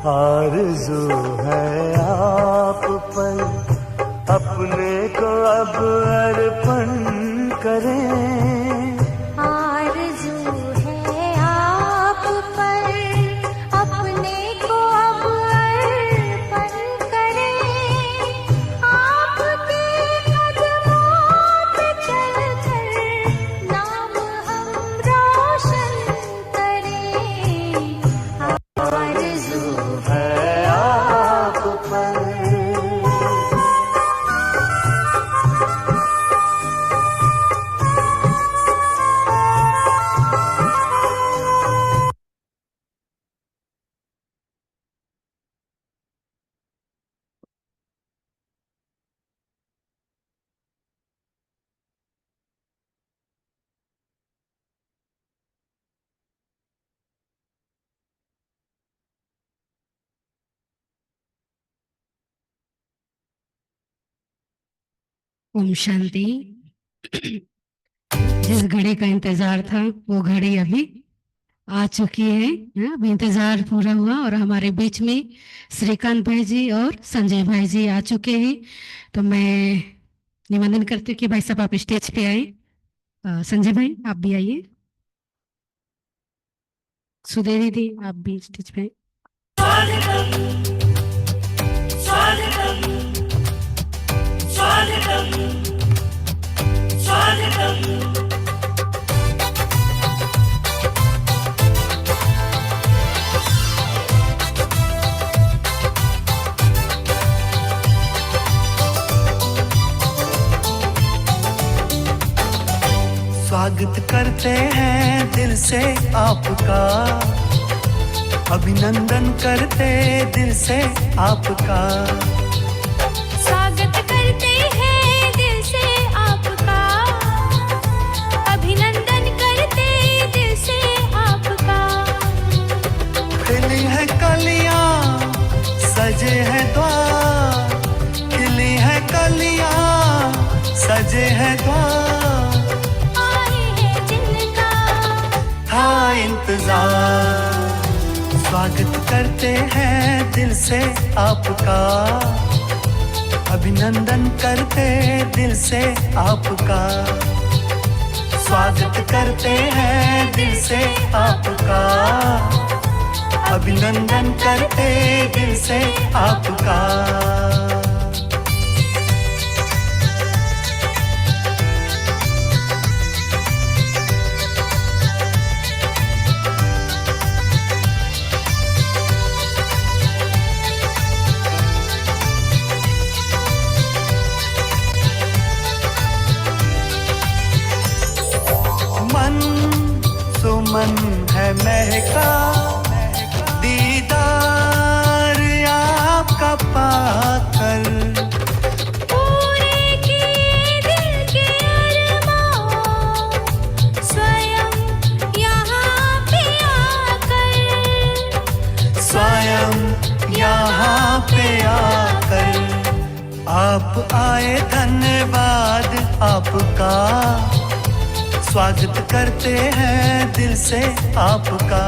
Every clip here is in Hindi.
आरज़ू है आप पर अपने को अब अर्पण करें। आरज़ू है आप पर अपने को अब अर्पण करें। आपके कदमों पे चलकर नाम हम रोशन करें। आरज़ू है आप पर ओम शांति। जिस घड़ी का इंतजार था वो घड़ी अभी आ चुकी है। अभी इंतजार पूरा हुआ और हमारे बीच में श्रीकांत भाई जी और संजय भाई जी आ चुके हैं। तो मैं निवेदन करती हूँ कि भाई साहब आप स्टेज पे आए। संजय भाई आप भी आइए। सुधे दीदी आप भी स्टेज पे स्वागत करते हैं दिल से आपका, अभिनंदन करते दिल से आपका। स्वागत करते हैं दिल से आपका, अभिनंदन करते दिल से आपका। खिली है कलियां सजे हैं द्वार, खिली है कलियां सजे हैं द्वार। इंतजार स्वागत करते हैं दिल से आपका, अभिनंदन करते दिल से आपका। स्वागत करते हैं दिल से आपका, अभिनंदन करते दिल से आपका। मन है महका दीदार आपका पाकर, पूरे किए दिल के अरमान स्वयं यहाँ पे आकर, स्वयं यहाँ पे आकर। आप आए धन्यवाद आपका, स्वागत करते हैं दिल से आपका।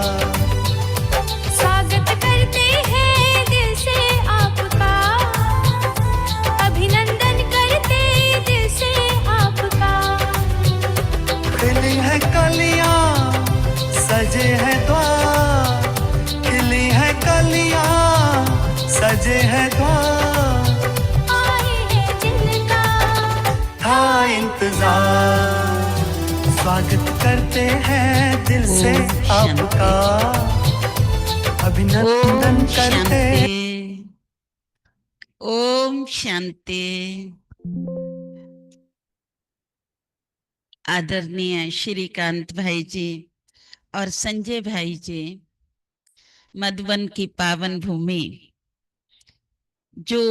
स्वागत करते हैं दिल से आपका, अभिनंदन करते दिल से आपका। खिली है कलियां सजे हैं द्वार, खिली है कलियां सजे हैं द्वार। आए हैं जिनका था इंतजार, स्वागत करते हैं दिल से आपका, अभिनंदन करते। ओम शांति। आदरणीय श्रीकांत भाई जी और संजय भाई जी, मधुबन की पावन भूमि जो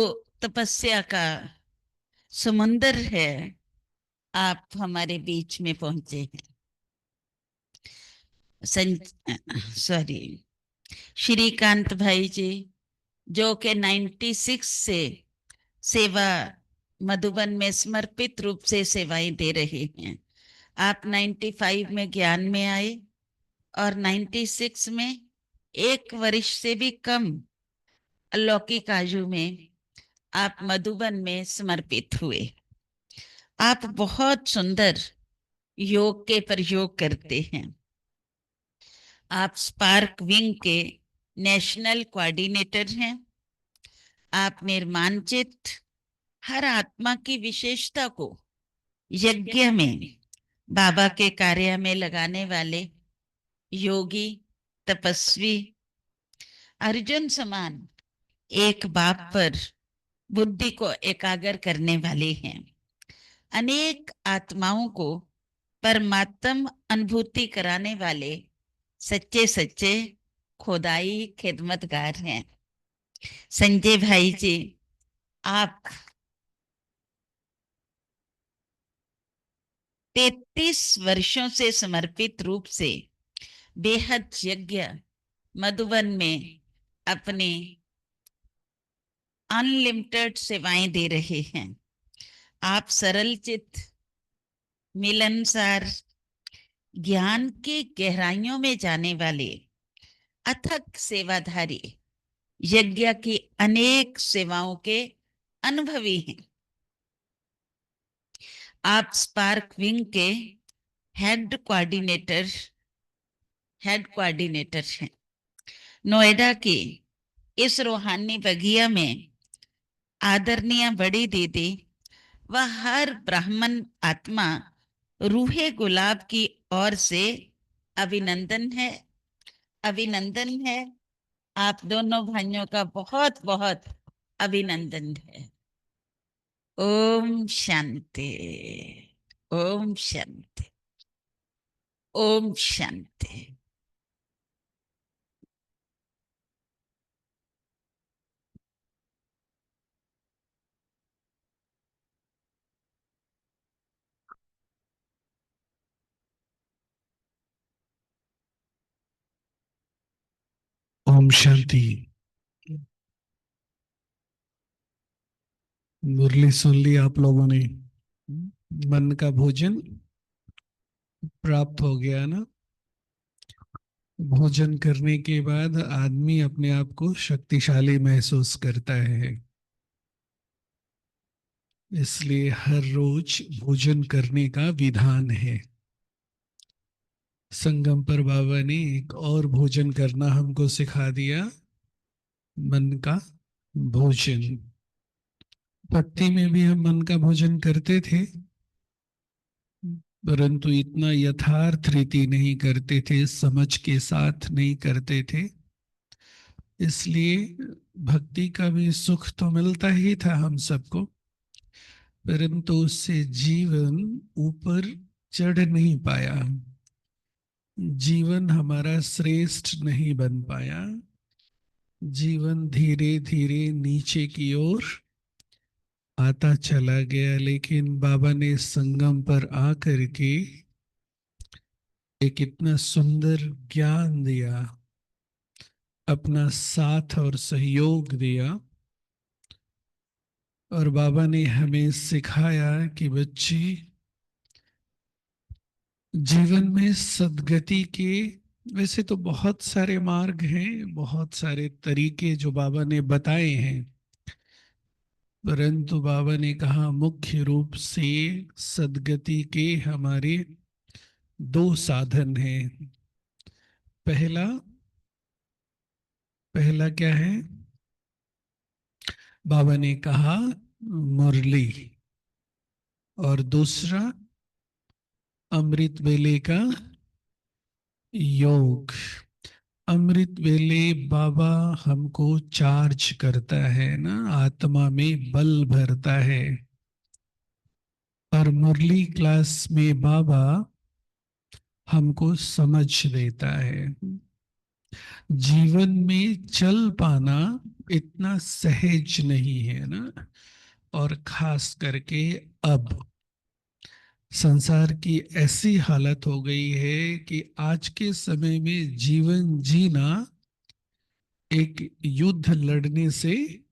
तपस्या का समुंदर है, आप हमारे बीच में पहुंचे हैं। श्रीकांत भाई जी जो कि 96 से सेवा मधुबन में समर्पित रूप से सेवाएं दे रहे हैं। आप 95 में ज्ञान में आए और 96 में 1 वर्ष से भी कम अलौकिक आयु में आप मधुबन में समर्पित हुए। आप बहुत सुंदर योग के प्रयोग करते हैं। आप स्पार्क विंग के नेशनल कोऑर्डिनेटर हैं। आप निर्माणचित हर आत्मा की विशेषता को यज्ञ में बाबा के कार्य में लगाने वाले योगी, तपस्वी, अर्जुन समान एक बाप पर बुद्धि को एकाग्र करने वाले हैं। अनेक आत्माओं को परमात्म अनुभूति कराने वाले सच्चे सच्चे खुदाई खिदमतगार हैं। संजय भाई जी, आप 33 वर्षों से समर्पित रूप से बेहद यज्ञ मधुबन में अपनी अनलिमिटेड सेवाएं दे रहे हैं। आप सरल चित्त, मिलनसार, ज्ञान की गहराइयों में जाने वाले अथक सेवाधारी, यज्ञ की अनेक सेवाओं के अनुभवी हैं। आप स्पार्क विंग के हेड कोऑर्डिनेटर हैं। नोएडा की इस रूहानी बगिया में आदरणीय बड़ी दीदी व हर ब्राह्मण आत्मा रूहे गुलाब की ओर से अभिनंदन है। आप दोनों भाइयों का बहुत बहुत अभिनंदन है। ओम शांति, ओम शांति, ओम शांति। ओम शांति। मुरली सुन ली आप लोगों ने? मन का भोजन प्राप्त हो गया ना? भोजन करने के बाद आदमी अपने आप को शक्तिशाली महसूस करता है। इसलिए हर रोज भोजन करने का विधान है। संगम पर बाबा ने एक और भोजन करना हमको सिखा दिया, मन का भोजन। भक्ति में भी हम मन का भोजन करते थे, परंतु इतना यथार्थ रीति नहीं करते थे, समझ के साथ नहीं करते थे। इसलिए भक्ति का भी सुख तो मिलता ही था हम सबको, परंतु उससे जीवन ऊपर चढ़ नहीं पाया। जीवन हमारा श्रेष्ठ नहीं बन पाया। जीवन धीरे धीरे नीचे की ओर आता चला गया। लेकिन बाबा ने संगम पर आकर के एक इतना सुंदर ज्ञान दिया, अपना साथ और सहयोग दिया, और बाबा ने हमें सिखाया कि बच्चे, जीवन में सद्गति के वैसे तो बहुत सारे मार्ग हैं, बहुत सारे तरीके जो बाबा ने बताए हैं, परंतु बाबा ने कहा मुख्य रूप से सद्गति के हमारे 2 साधन हैं। पहला क्या है? बाबा ने कहा मुरली, और दूसरा अमृत वेले का योग। अमृत वेले बाबा हमको चार्ज करता है ना, आत्मा में बल भरता है। और मुरली क्लास में बाबा हमको समझ देता है। जीवन में चल पाना इतना सहज नहीं है ना, और खास करके अब संसार की ऐसी हालत हो गई है कि आज के समय में जीवन जीना एक युद्ध लड़ने से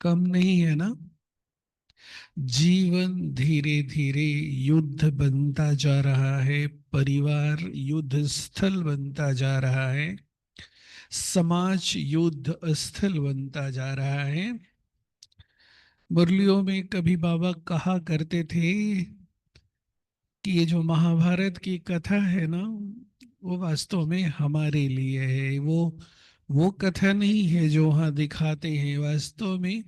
कम नहीं है ना। जीवन धीरे धीरे युद्ध बनता जा रहा है, परिवार युद्ध स्थल बनता जा रहा है, समाज युद्ध स्थल बनता जा रहा है। मुरलियों में कभी बाबा कहा करते थे कि ये जो महाभारत की कथा है ना, वो वास्तव में हमारे लिए है। वो कथा नहीं है जो वहां दिखाते हैं। वास्तव में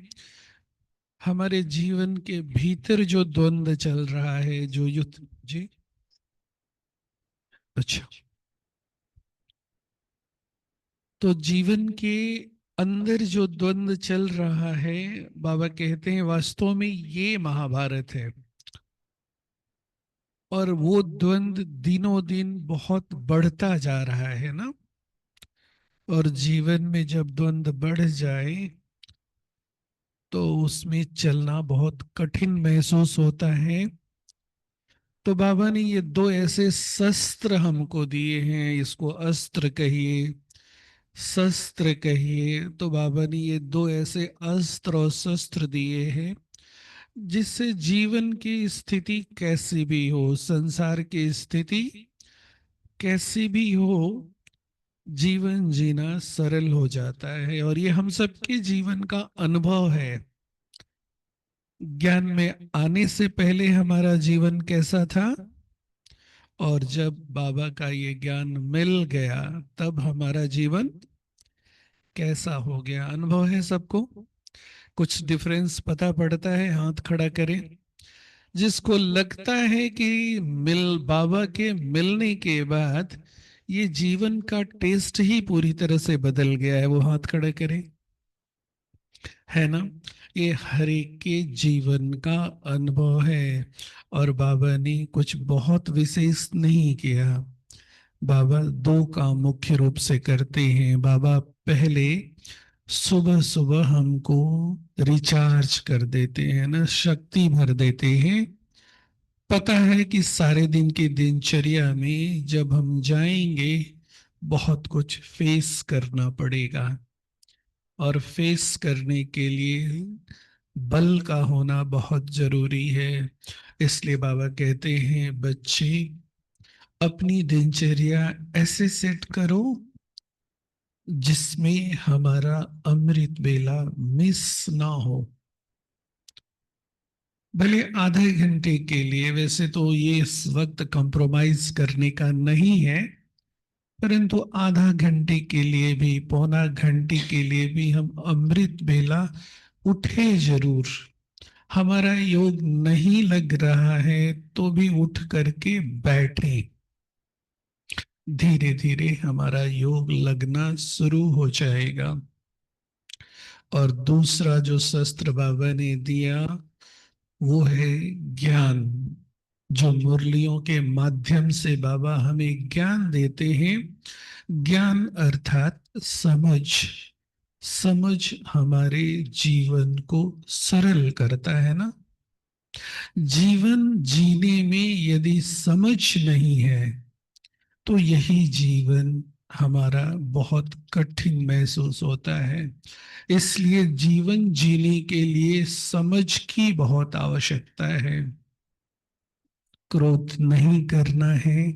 हमारे जीवन के भीतर जो द्वंद्व चल रहा है, जो युद्ध। जी अच्छा, तो जीवन के अंदर जो द्वंद्व चल रहा है, बाबा कहते हैं वास्तव में ये महाभारत है। और वो द्वंद्व दिनों दिन बहुत बढ़ता जा रहा है ना। और जीवन में जब द्वंद्व बढ़ जाए तो उसमें चलना बहुत कठिन महसूस होता है। तो बाबा ने ये दो ऐसे शस्त्र हमको दिए हैं, इसको अस्त्र कहिए, शस्त्र कहिए। तो बाबा ने ये दो ऐसे अस्त्र और शस्त्र दिए हैं जिससे जीवन की स्थिति कैसी भी हो, संसार की स्थिति कैसी भी हो, जीवन जीना सरल हो जाता है। और ये हम सबके जीवन का अनुभव है। ज्ञान में आने से पहले हमारा जीवन कैसा था, और जब बाबा का ये ज्ञान मिल गया तब हमारा जीवन कैसा हो गया। अनुभव है सबको? कुछ डिफरेंस पता पड़ता है? हाथ खड़ा करें। जिसको लगता है कि बाबा के मिलने के बाद ये जीवन का टेस्ट ही पूरी तरह से बदल गया है, वो हाथ खड़ा करें। है ना? ये हर एक के जीवन का अनुभव है। और बाबा ने कुछ बहुत विशेष नहीं किया। बाबा दो काम मुख्य रूप से करते हैं। बाबा पहले सुबह सुबह हमको रिचार्ज कर देते हैं ना, शक्ति भर देते हैं। पता है कि सारे दिन की दिनचर्या में जब हम जाएंगे बहुत कुछ फेस करना पड़ेगा, और फेस करने के लिए बल का होना बहुत जरूरी है। इसलिए बाबा कहते हैं बच्चे अपनी दिनचर्या ऐसे सेट करो जिसमें हमारा अमृत बेला मिस ना हो। भले आधे घंटे के लिए, वैसे तो ये इस वक्त कंप्रोमाइज करने का नहीं है, परंतु आधा घंटे के लिए भी, पौना घंटे के लिए भी हम अमृत बेला उठे जरूर। हमारा योग नहीं लग रहा है तो भी उठ करके बैठे। धीरे धीरे हमारा योग लगना शुरू हो जाएगा। और दूसरा जो शस्त्र बाबा ने दिया वो है ज्ञान। जो मुरलियों के माध्यम से बाबा हमें ज्ञान देते हैं। ज्ञान अर्थात समझ। समझ हमारे जीवन को सरल करता है ना। जीवन जीने में यदि समझ नहीं है तो यही जीवन हमारा बहुत कठिन महसूस होता है। इसलिए जीवन जीने के लिए समझ की बहुत आवश्यकता है। क्रोध नहीं करना है।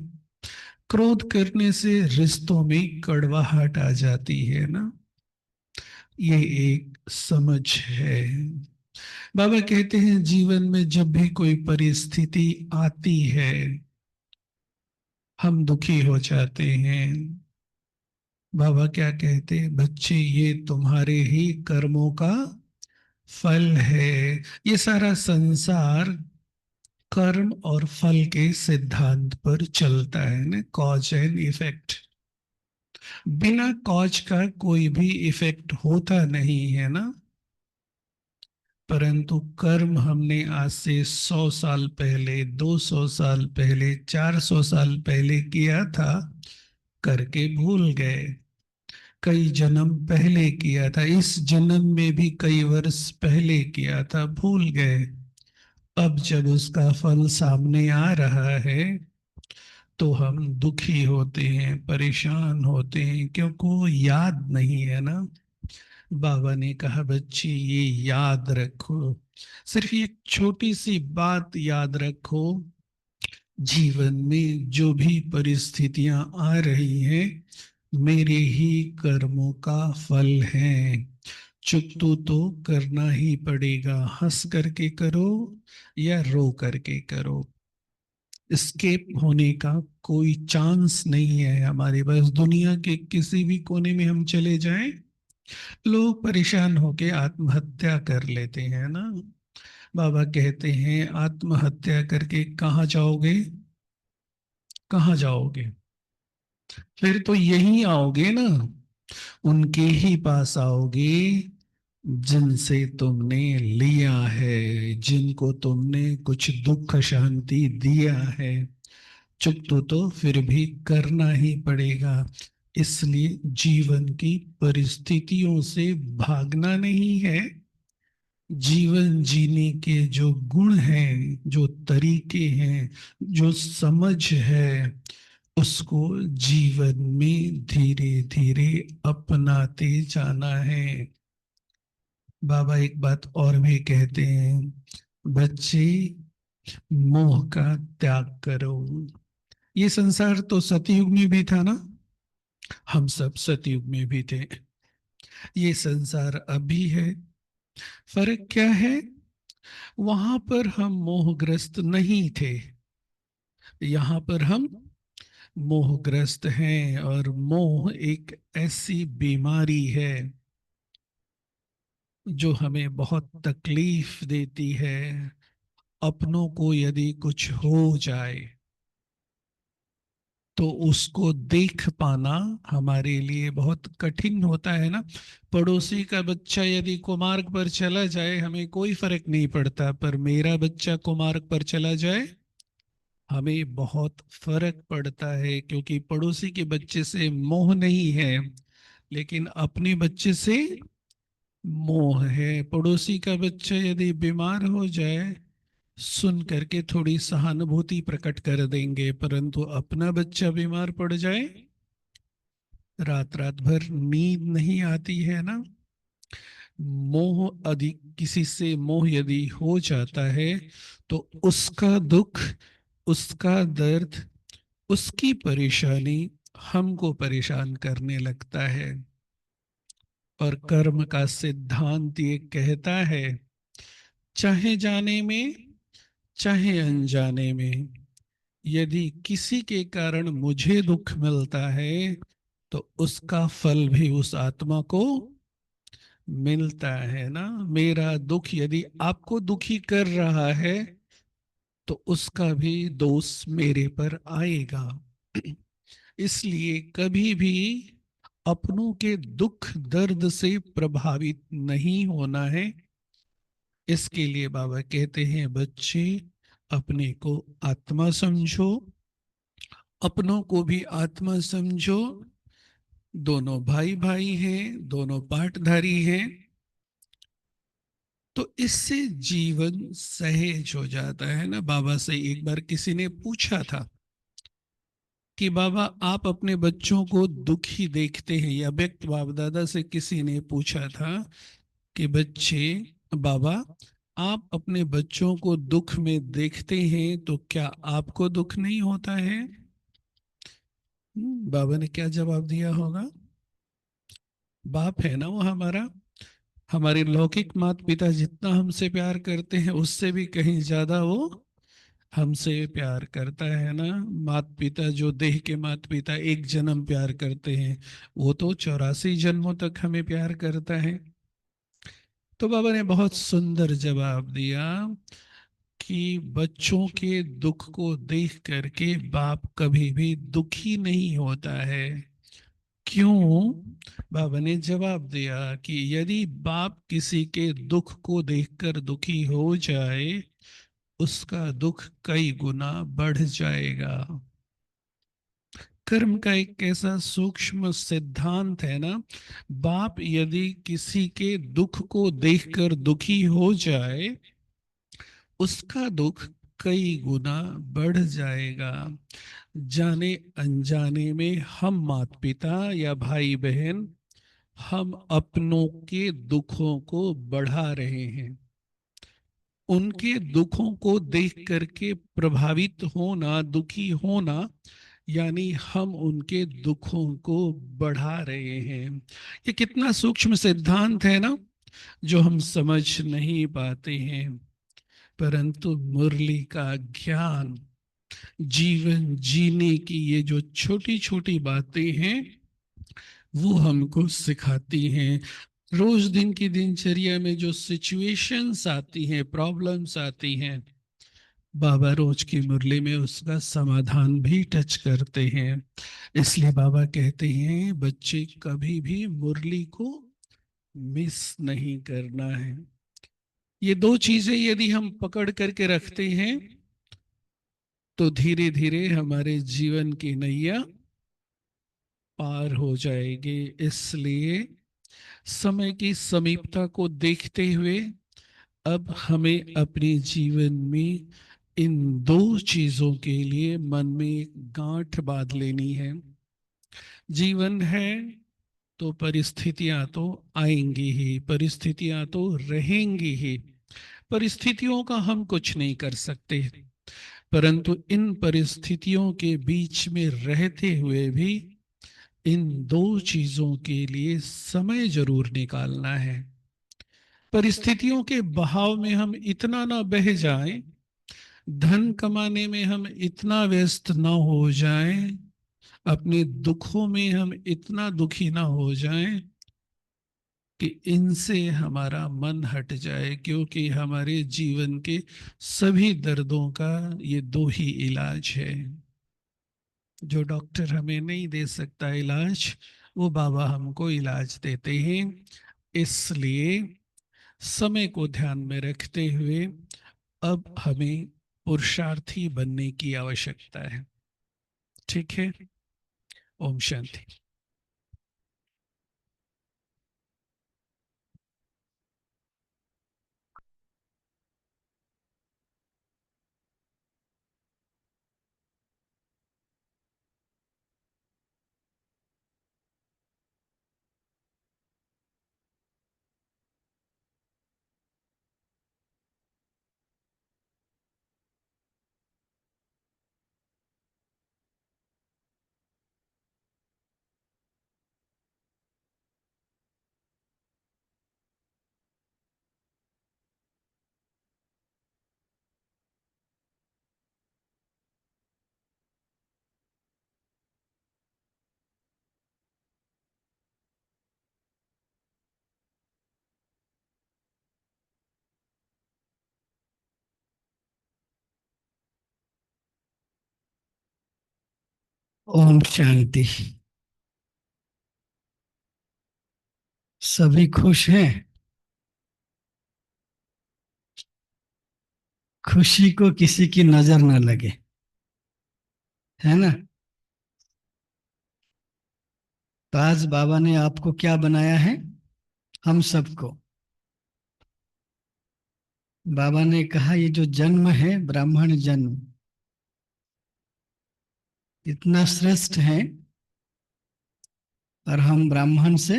क्रोध करने से रिश्तों में कड़वाहट आ जाती है ना। ये एक समझ है। बाबा कहते हैं जीवन में जब भी कोई परिस्थिति आती है हम दुखी हो जाते हैं। बाबा क्या कहते हैं? बच्चे ये तुम्हारे ही कर्मों का फल है। ये सारा संसार कर्म और फल के सिद्धांत पर चलता है ना, कॉज एंड इफेक्ट। बिना कॉज का कोई भी इफेक्ट होता नहीं है ना। परंतु कर्म हमने आज से 100 साल पहले, 200 साल पहले, 400 साल पहले किया था, करके भूल गए। कई जन्म पहले किया था, इस जन्म में भी कई वर्ष पहले किया था, भूल गए। अब जब उसका फल सामने आ रहा है तो हम दुखी होते हैं, परेशान होते हैं, क्योंकि वो याद नहीं है ना। बाबा ने कहा बच्चे ये याद रखो, सिर्फ एक छोटी सी बात याद रखो। जीवन में जो भी परिस्थितियां आ रही हैं मेरे ही कर्मों का फल है। चुकतू तो करना ही पड़ेगा, हंस करके करो या रो करके करो। एस्केप होने का कोई चांस नहीं है हमारे पास। दुनिया के किसी भी कोने में हम चले जाएं, लोग परेशान होके आत्महत्या कर लेते हैं ना। बाबा कहते हैं आत्महत्या करके कहाँ जाओगे, कहाँ जाओगे? फिर तो यहीं आओगे ना, उनके ही पास आओगे जिनसे तुमने लिया है, जिनको तुमने कुछ दुख शांति दिया है। चुप तो फिर भी करना ही पड़ेगा। इसलिए जीवन की परिस्थितियों से भागना नहीं है। जीवन जीने के जो गुण हैं, जो तरीके हैं, जो समझ है, उसको जीवन में धीरे धीरे अपनाते जाना है। बाबा एक बात और भी कहते हैं, बच्चे मोह का त्याग करो। ये संसार तो सतयुग में भी था ना, हम सब सतयुग में भी थे। ये संसार अभी है। फर्क क्या है? वहां पर हम मोहग्रस्त नहीं थे, यहाँ पर हम मोहग्रस्त हैं। और मोह एक ऐसी बीमारी है जो हमें बहुत तकलीफ देती है। अपनों को यदि कुछ हो जाए तो उसको देख पाना हमारे लिए बहुत कठिन होता है ना। पड़ोसी का बच्चा यदि कुमार्ग पर चला जाए हमें कोई फर्क नहीं पड़ता, पर मेरा बच्चा कुमार्ग पर चला जाए हमें बहुत फर्क पड़ता है, क्योंकि पड़ोसी के बच्चे से मोह नहीं है, लेकिन अपने बच्चे से मोह है। पड़ोसी का बच्चा यदि बीमार हो जाए सुन करके थोड़ी सहानुभूति प्रकट कर देंगे, परंतु अपना बच्चा बीमार पड़ जाए, रात रात भर नींद नहीं आती है ना। मोह अधिक, किसी से मोह यदि हो जाता है तो उसका दुख, उसका दर्द, उसकी परेशानी हमको परेशान करने लगता है। और कर्म का सिद्धांत ये कहता है, चाहे जाने में चाहे अनजाने में, यदि किसी के कारण मुझे दुख मिलता है तो उसका फल भी उस आत्मा को मिलता है ना। मेरा दुख यदि आपको दुखी कर रहा है तो उसका भी दोष मेरे पर आएगा। इसलिए कभी भी अपनों के दुख दर्द से प्रभावित नहीं होना है। इसके लिए बाबा कहते हैं, बच्चे अपने को आत्मा समझो, अपनों को भी आत्मा समझो। दोनों भाई भाई हैं, दोनों पाठधारी हैं, तो इससे जीवन सहज हो जाता है ना। बाबा से एक बार किसी ने पूछा था कि बाबा आप अपने बच्चों को दुखी देखते हैं, या व्यक्त बाप दादा से किसी ने पूछा था कि बच्चे, बाबा आप अपने बच्चों को दुख में देखते हैं तो क्या आपको दुख नहीं होता है? बाबा ने क्या जवाब दिया होगा? बाप है ना वो हमारा। हमारे लौकिक माता पिता जितना हमसे प्यार करते हैं उससे भी कहीं ज्यादा वो हमसे प्यार करता है ना। माता पिता जो देह के माता पिता एक जन्म प्यार करते हैं, वो तो 84 जन्मों तक हमें प्यार करता है। तो बाबा ने बहुत सुंदर जवाब दिया कि बच्चों के दुख को देख करके बाप कभी भी दुखी नहीं होता है। क्यों? बाबा ने जवाब दिया कि यदि बाप किसी के दुख को देखकर दुखी हो जाए, उसका दुख कई गुना बढ़ जाएगा। कर्म का एक ऐसा सूक्ष्म सिद्धांत है ना, बाप यदि किसी के दुख को देखकर दुखी हो जाए, उसका दुख कई गुना बढ़ जाएगा। जाने अनजाने में हम माता पिता या भाई बहन, हम अपनों के दुखों को बढ़ा रहे हैं। उनके दुखों को देख करके प्रभावित होना, दुखी होना, यानी हम उनके दुखों को बढ़ा रहे हैं। ये कितना सूक्ष्म सिद्धांत है ना, जो हम समझ नहीं पाते हैं, परंतु मुरली का ज्ञान, जीवन जीने की ये जो छोटी छोटी बातें हैं वो हमको सिखाती हैं। रोज दिन की दिनचर्या में जो सिचुएशंस आती हैं, प्रॉब्लम्स आती हैं, बाबा रोज की मुरली में उसका समाधान भी टच करते हैं। इसलिए बाबा कहते हैं बच्चे कभी भी मुरली को मिस नहीं करना है। ये दो चीजें यदि हम पकड़ करके रखते हैं तो धीरे धीरे हमारे जीवन की नैया पार हो जाएगी। इसलिए समय की समीपता को देखते हुए अब हमें अपने जीवन में इन दो चीजों के लिए मन में एक गांठ बांध लेनी है। जीवन है तो परिस्थितियां तो आएंगी ही, परिस्थितियां तो रहेंगी ही, परिस्थितियों का हम कुछ नहीं कर सकते, परंतु इन परिस्थितियों के बीच में रहते हुए भी इन दो चीजों के लिए समय जरूर निकालना है। परिस्थितियों के बहाव में हम इतना ना बह जाएं, धन कमाने में हम इतना व्यस्त ना हो जाएं, अपने दुखों में हम इतना दुखी ना हो जाएं कि इनसे हमारा मन हट जाए, क्योंकि हमारे जीवन के सभी दर्दों का ये दो ही इलाज है। जो डॉक्टर हमें नहीं दे सकता इलाज, वो बाबा हमको इलाज देते हैं। इसलिए समय को ध्यान में रखते हुए अब हमें पुरुषार्थी बनने की आवश्यकता है। ठीक है, ओम शांति। ओम शांति। सभी खुश हैं? खुशी को किसी की नजर न लगे, है ना। तो आज बाबा ने आपको क्या बनाया है? हम सबको बाबा ने कहा ये जो जन्म है, ब्राह्मण जन्म, इतना श्रेष्ठ है, और हम ब्राह्मण से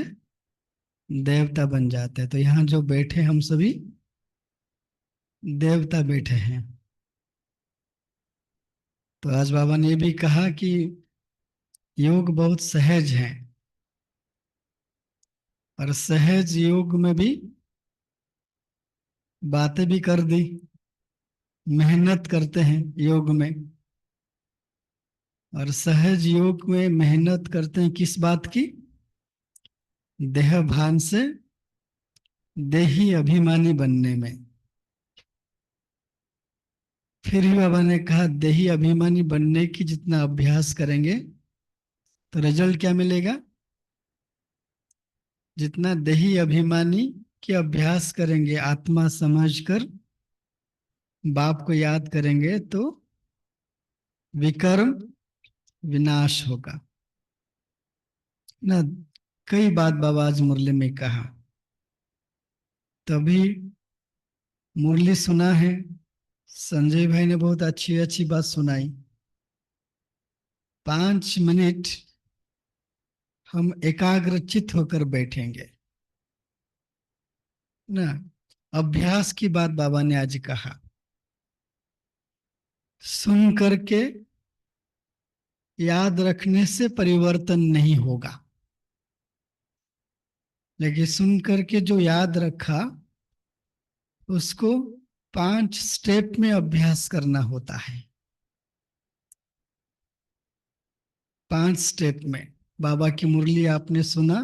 देवता बन जाते हैं। तो यहाँ जो बैठे हम सभी देवता बैठे हैं। तो आज बाबा ने ये भी कहा कि योग बहुत सहज है, और सहज योग में भी बातें भी कर दी। मेहनत करते हैं योग में, और सहज योग में मेहनत करते हैं किस बात की? देह भान से देही अभिमानी बनने में। फिर भी बाबा ने कहा देही अभिमानी बनने की जितना अभ्यास करेंगे तो रिजल्ट क्या मिलेगा? जितना देही अभिमानी के अभ्यास करेंगे, आत्मा समझकर बाप को याद करेंगे, तो विकर्म विनाश होगा ना। कई बात बाबा आज मुरली में कहा, तभी मुरली सुना है। संजय भाई ने बहुत अच्छी अच्छी बात सुनाई। 5 मिनट हम एकाग्रचित होकर बैठेंगे ना। अभ्यास की बात बाबा ने आज कहा। सुन करके याद रखने से परिवर्तन नहीं होगा, लेकिन सुन करके जो याद रखा उसको 5 स्टेप में अभ्यास करना होता है। 5 स्टेप में बाबा की मुरली आपने सुना,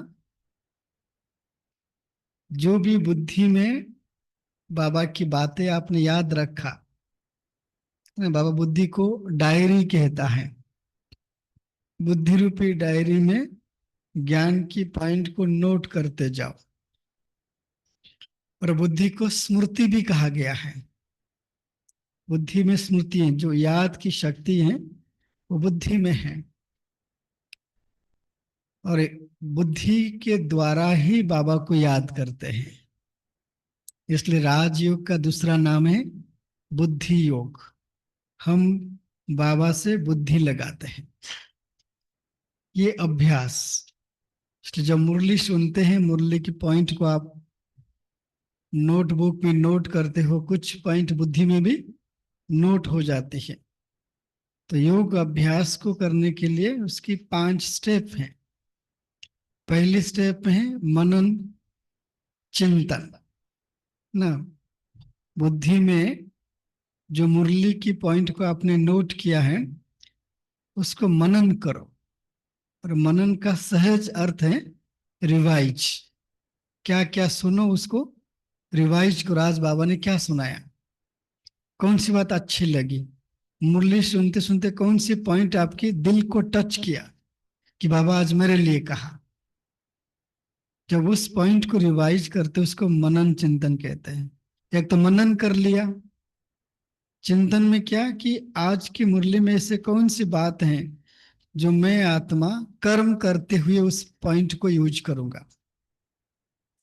जो भी बुद्धि में बाबा की बातें आपने याद रखा, बाबा बुद्धि को डायरी कहता है। बुद्धि रूपी डायरी में ज्ञान की पॉइंट को नोट करते जाओ। और बुद्धि को स्मृति भी कहा गया है। बुद्धि में स्मृति है, जो याद की शक्ति है वो बुद्धि में है, और बुद्धि के द्वारा ही बाबा को याद करते हैं। इसलिए राजयोग का दूसरा नाम है बुद्धि योग। हम बाबा से बुद्धि लगाते हैं, ये अभ्यास। इसलिए जब मुरली सुनते हैं, मुरली की पॉइंट को आप नोटबुक में नोट करते हो, कुछ पॉइंट बुद्धि में भी नोट हो जाती है। तो योग अभ्यास को करने के लिए उसकी 5 स्टेप हैं। पहली स्टेप है मनन चिंतन ना। बुद्धि में जो मुरली की पॉइंट को आपने नोट किया है उसको मनन करो। और मनन का सहज अर्थ है रिवाइज। क्या क्या सुनो उसको रिवाइज करो। आज बाबा ने क्या सुनाया, कौन सी बात अच्छी लगी, मुरली सुनते सुनते कौन सी पॉइंट आपकी दिल को टच किया कि बाबा आज मेरे लिए कहा। जब उस पॉइंट को रिवाइज करते उसको मनन चिंतन कहते हैं। एक तो मनन कर लिया, चिंतन में क्या कि आज की मुरली में ऐसे कौन सी बात है जो मैं आत्मा कर्म करते हुए उस पॉइंट को यूज करूंगा,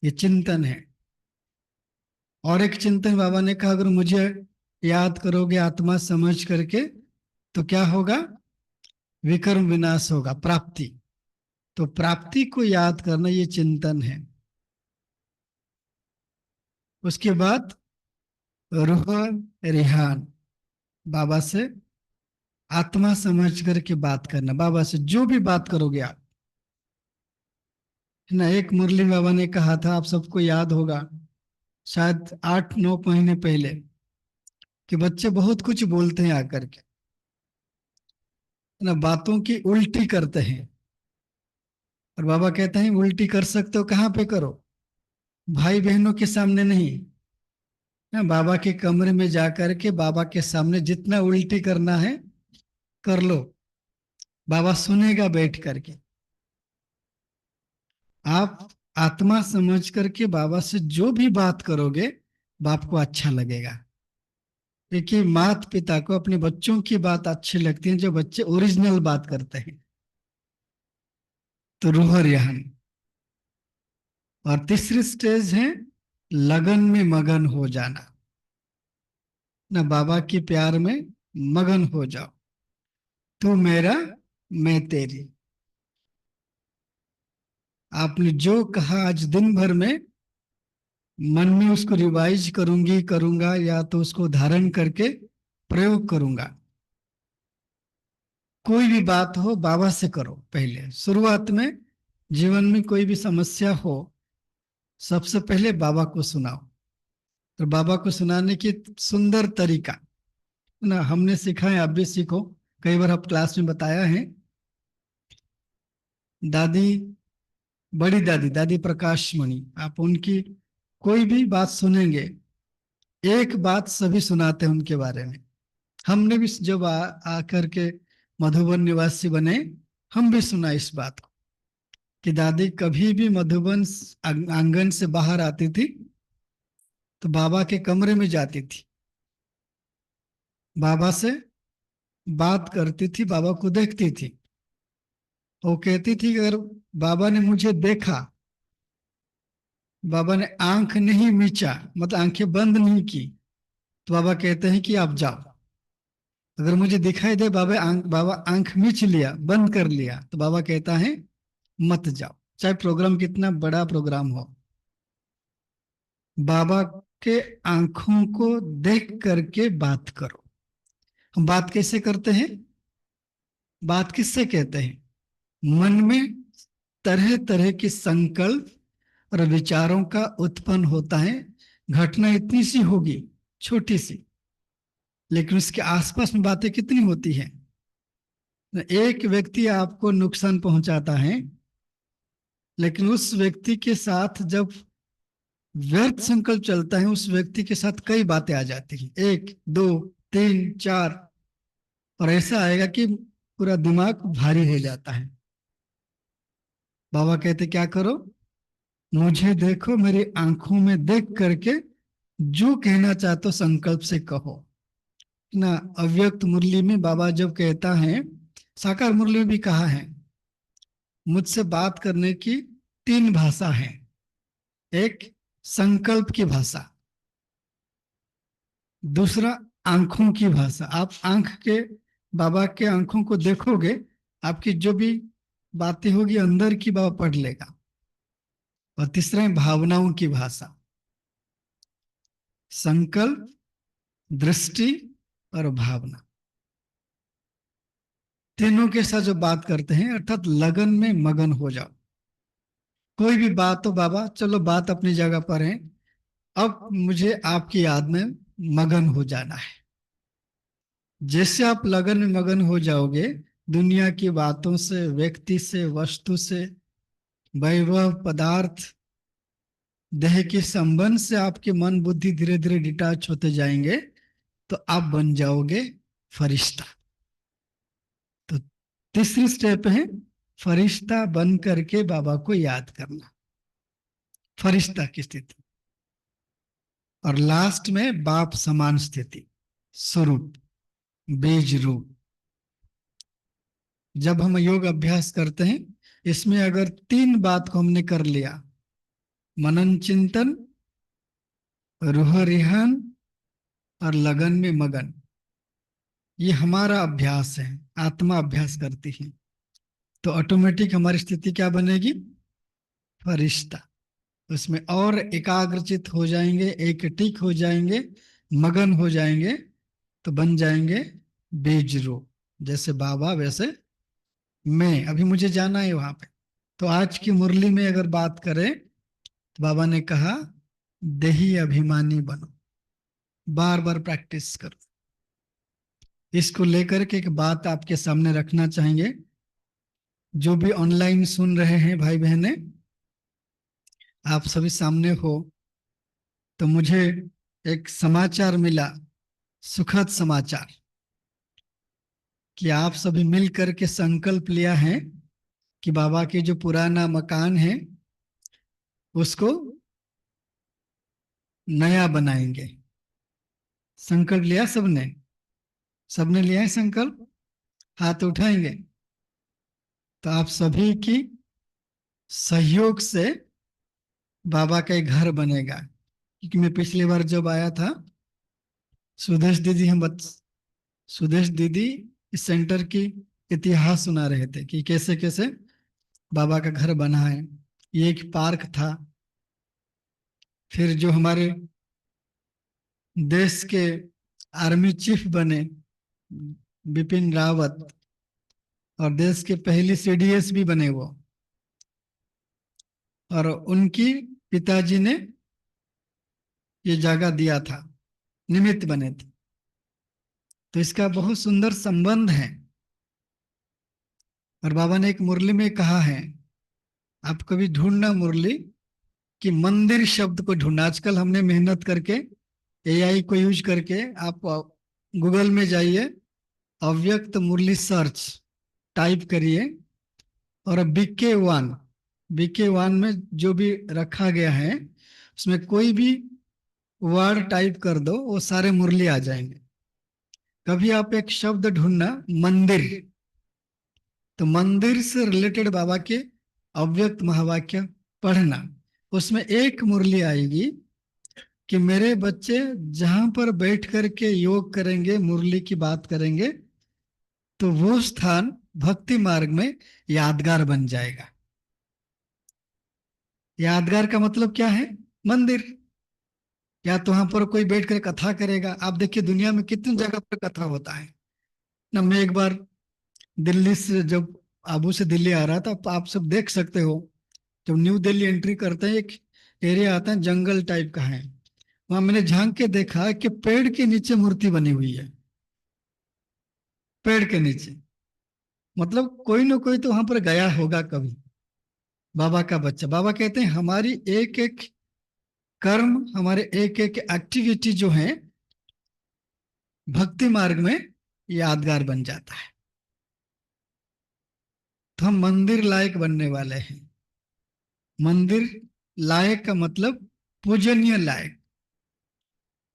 ये चिंतन है। और एक चिंतन बाबा ने कहा, अगर मुझे याद करोगे आत्मा समझ करके तो क्या होगा, विकर्म विनाश होगा, प्राप्ति। तो प्राप्ति को याद करना ये चिंतन है। उसके बाद रूह रिहान, बाबा से आत्मा समझ करके बात करना। बाबा से जो भी बात करोगे आप, है ना। एक मुरली बाबा ने कहा था, आप सबको याद होगा, शायद 8-9 महीने पहले, कि बच्चे बहुत कुछ बोलते हैं आकर के, है ना, बातों की उल्टी करते हैं। और बाबा कहते हैं उल्टी कर सकते हो, कहाँ पे करो, भाई बहनों के सामने नहीं, बाबा के कमरे में जाकर के बाबा के सामने जितना उल्टी करना है कर लो, बाबा सुनेगा बैठ करके। आप आत्मा समझ करके बाबा से जो भी बात करोगे बाप को अच्छा लगेगा। देखिए, माता पिता को अपने बच्चों की बात अच्छी लगती है जो बच्चे ओरिजिनल बात करते हैं। तो रूह रिहान। और तीसरी स्टेज है लगन में मगन हो जाना ना। बाबा के प्यार में मगन हो जाओ। तू मेरा मैं तेरी। आपने जो कहा आज दिन भर में, मन में उसको रिवाइज करूंगी करूंगा, या तो उसको धारण करके प्रयोग करूंगा। कोई भी बात हो बाबा से करो। पहले शुरुआत में जीवन में कोई भी समस्या हो, सबसे पहले बाबा को सुनाओ। तो बाबा को सुनाने की सुंदर तरीका ना हमने सीखा है, आप भी सीखो। कई बार आप क्लास में बताया है। दादी, बड़ी दादी, दादी प्रकाश मणि, आप उनकी कोई भी बात सुनेंगे, एक बात सभी सुनाते हैं उनके बारे में। हमने भी जब आकर के मधुबन निवासी बने, हम भी सुना इस बात को कि दादी कभी भी मधुबन आंगन से बाहर आती थी तो बाबा के कमरे में जाती थी, बाबा से बात करती थी, बाबा को देखती थी। वो कहती थी कि अगर बाबा ने मुझे देखा, बाबा ने आंख नहीं मीचा, मतलब आंखें बंद नहीं की, तो बाबा कहते हैं कि आप जाओ। अगर मुझे दिखाई दे बाबा आंख मीच लिया, बंद कर लिया, तो बाबा कहता है मत जाओ, चाहे प्रोग्राम कितना बड़ा प्रोग्राम हो। बाबा के आंखों को देख करके बात करो। हम बात कैसे करते हैं, बात किससे कहते हैं? मन में तरह तरह के संकल्प और विचारों का उत्पन्न होता है। घटना इतनी सी होगी, छोटी सी, लेकिन उसके आसपास में बातें कितनी होती हैं। एक व्यक्ति आपको नुकसान पहुंचाता है, लेकिन उस व्यक्ति के साथ जब व्यर्थ संकल्प चलता है, उस व्यक्ति के साथ कई बातें आ जाती हैं, 1 2 3 4, और ऐसा आएगा कि पूरा दिमाग भारी हो जाता है। बाबा कहते क्या करो, मुझे देखो, मेरी आंखों में देख करके जो कहना चाहते हो संकल्प से कहो ना। अव्यक्त मुरली में बाबा जब कहता है, साकार मुरली में भी कहा है, मुझसे बात करने की 3 भाषा है। एक संकल्प की भाषा, दूसरा आंखों की भाषा, आप आंख के, बाबा के आंखों को देखोगे, आपकी जो भी बातें होगी अंदर की बाबा पढ़ लेगा। और तीसरा है भावनाओं की भाषा, संकल्प, दृष्टि और भावना, तीनों के साथ जो बात करते हैं, अर्थात लगन में मगन हो जाओ। कोई भी बात हो, बाबा चलो बात अपनी जगह पर है, अब मुझे आपकी याद में मगन हो जाना है। जैसे आप लगन में मगन हो जाओगे, दुनिया की बातों से, व्यक्ति से, वस्तु से, वैभव, पदार्थ, देह के संबंध से आपके मन बुद्धि धीरे धीरे डिटैच होते जाएंगे, तो आप बन जाओगे फरिश्ता। तो तीसरी स्टेप है फरिश्ता बन करके बाबा को याद करना, फरिश्ता की स्थिति। और लास्ट में बाप समान स्थिति, स्वरूप, बीज रूप। जब हम योग अभ्यास करते हैं, इसमें अगर 3 बात को हमने कर लिया, मनन चिंतन, रूह रिहान और लगन में मगन, ये हमारा अभ्यास है, आत्मा अभ्यास करती है, तो ऑटोमेटिक हमारी स्थिति क्या बनेगी? फरिश्ता। उसमें और एकाग्रचित हो जाएंगे, एकटिक हो जाएंगे, मगन हो जाएंगे, तो बन जाएंगे बीज रूप। जैसे बाबा वैसे मैं, अभी मुझे जाना है वहां पे। तो आज की मुरली में अगर बात करें, तो बाबा ने कहा देही अभिमानी बनो, बार बार प्रैक्टिस करो। इसको लेकर के एक बात आपके सामने रखना चाहेंगे। जो भी ऑनलाइन सुन रहे हैं भाई बहने, आप सभी सामने हो, तो मुझे एक समाचार मिला, सुखद समाचार, कि आप सभी मिल करके संकल्प लिया है कि बाबा के जो पुराना मकान है उसको नया बनाएंगे। संकल्प लिया सबने? सबने लिया है संकल्प? हाथ उठाएंगे। तो आप सभी की सहयोग से बाबा का एक घर बनेगा। क्योंकि मैं पिछली बार जब आया था, सुदेश दीदी इस सेंटर की इतिहास सुना रहे थे कि कैसे कैसे बाबा का घर बना है। ये एक पार्क था। फिर जो हमारे देश के आर्मी चीफ बने बिपिन रावत, और देश के पहले सीडीएस भी बने वो, और उनकी पिताजी ने ये जगह दिया था, निमित्त बने थे। तो इसका बहुत सुंदर संबंध है। और बाबा ने एक मुरली में कहा है, आप कभी ढूंढना मुरली कि मंदिर शब्द को ढूंढना। आजकल हमने मेहनत करके एआई को यूज करके, आप गूगल में जाइए, अव्यक्त मुरली सर्च टाइप करिए, और BK1 में जो भी रखा गया है उसमें कोई भी वर्ड टाइप कर दो, वो सारे मुरली आ जाएंगे। कभी आप एक शब्द ढूंढना मंदिर, तो मंदिर से रिलेटेड बाबा के अव्यक्त महावाक्य पढ़ना, उसमें एक मुरली आएगी कि मेरे बच्चे जहां पर बैठ करके योग करेंगे, मुरली की बात करेंगे, तो वो स्थान भक्ति मार्ग में यादगार बन जाएगा। यादगार का मतलब क्या है? मंदिर। या तो वहां पर कोई बैठ कर कथा करेगा। आप देखिए दुनिया में कितनी जगह पर कथा होता है ना। मैं एक बार दिल्ली से जब आबू से दिल्ली आ रहा था, तो आप सब देख सकते हो जब न्यू दिल्ली एंट्री करते हैं एक एरिया आता है जंगल टाइप का है, वहां मैंने झांक के देखा कि पेड़ के नीचे मूर्ति बनी हुई है। पेड़ के नीचे मतलब कोई ना कोई तो वहां पर गया होगा कभी, बाबा का बच्चा। बाबा कहते हैं हमारी एक एक कर्म, हमारे एक एक एक्टिविटी जो है भक्ति मार्ग में यादगार बन जाता है। तो हम मंदिर लायक बनने वाले हैं। मंदिर लायक का मतलब पूजनीय लायक,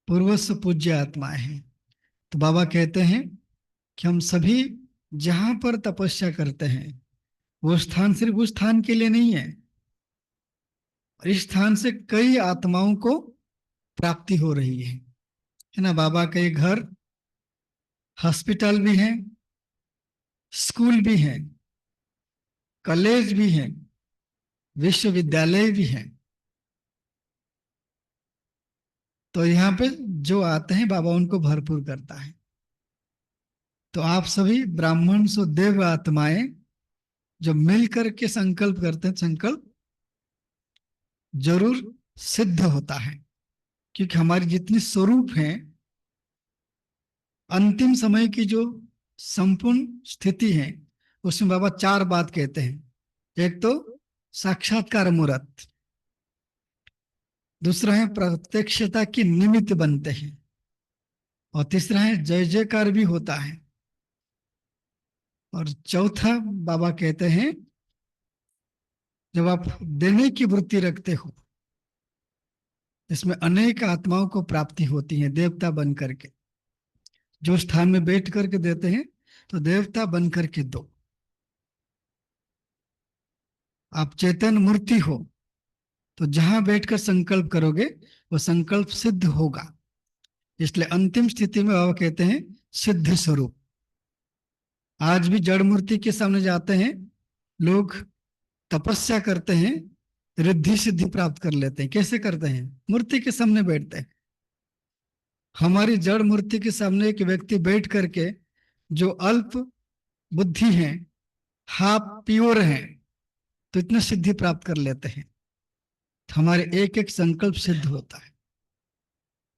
पूर्वस्व पूज्य आत्माएं हैं। तो बाबा कहते हैं कि हम सभी जहां पर तपस्या करते हैं वो स्थान सिर्फ उस स्थान के लिए नहीं है, और इस स्थान से कई आत्माओं को प्राप्ति हो रही है ना। बाबा के घर हॉस्पिटल भी है, स्कूल भी है, कॉलेज भी है, विश्वविद्यालय भी है। तो यहाँ पे जो आते हैं बाबा उनको भरपूर करता है। तो आप सभी ब्राह्मण सो देव आत्माएं जो मिलकर के संकल्प करते हैं, संकल्प जरूर सिद्ध होता है, क्योंकि हमारी जितनी स्वरूप हैं, अंतिम समय की जो संपूर्ण स्थिति है उसमें बाबा 4 बात कहते हैं। एक तो साक्षात्कार मूर्त, दूसरा है प्रत्यक्षता की निमित्त बनते हैं, और तीसरा है जय जयकार भी होता है, और चौथा बाबा कहते हैं जब आप देने की वृत्ति रखते हो, इसमें अनेक आत्माओं को प्राप्ति होती है देवता बन करके। जो स्थान में बैठ करके देते हैं तो देवता बन करके दो। आप चेतन मूर्ति हो तो जहां बैठकर संकल्प करोगे वो संकल्प सिद्ध होगा। इसलिए अंतिम स्थिति में बाबा कहते हैं सिद्ध स्वरूप। आज भी जड़ मूर्ति के सामने जाते हैं लोग, तपस्या करते हैं, रिद्धि सिद्धि प्राप्त कर लेते हैं। कैसे करते हैं? मूर्ति के सामने बैठते हैं। हमारी जड़ मूर्ति के सामने एक व्यक्ति बैठ करके जो अल्प बुद्धि है, हाफ प्योर है, तो इतना सिद्धि प्राप्त कर लेते हैं। तो हमारे एक एक संकल्प सिद्ध होता है।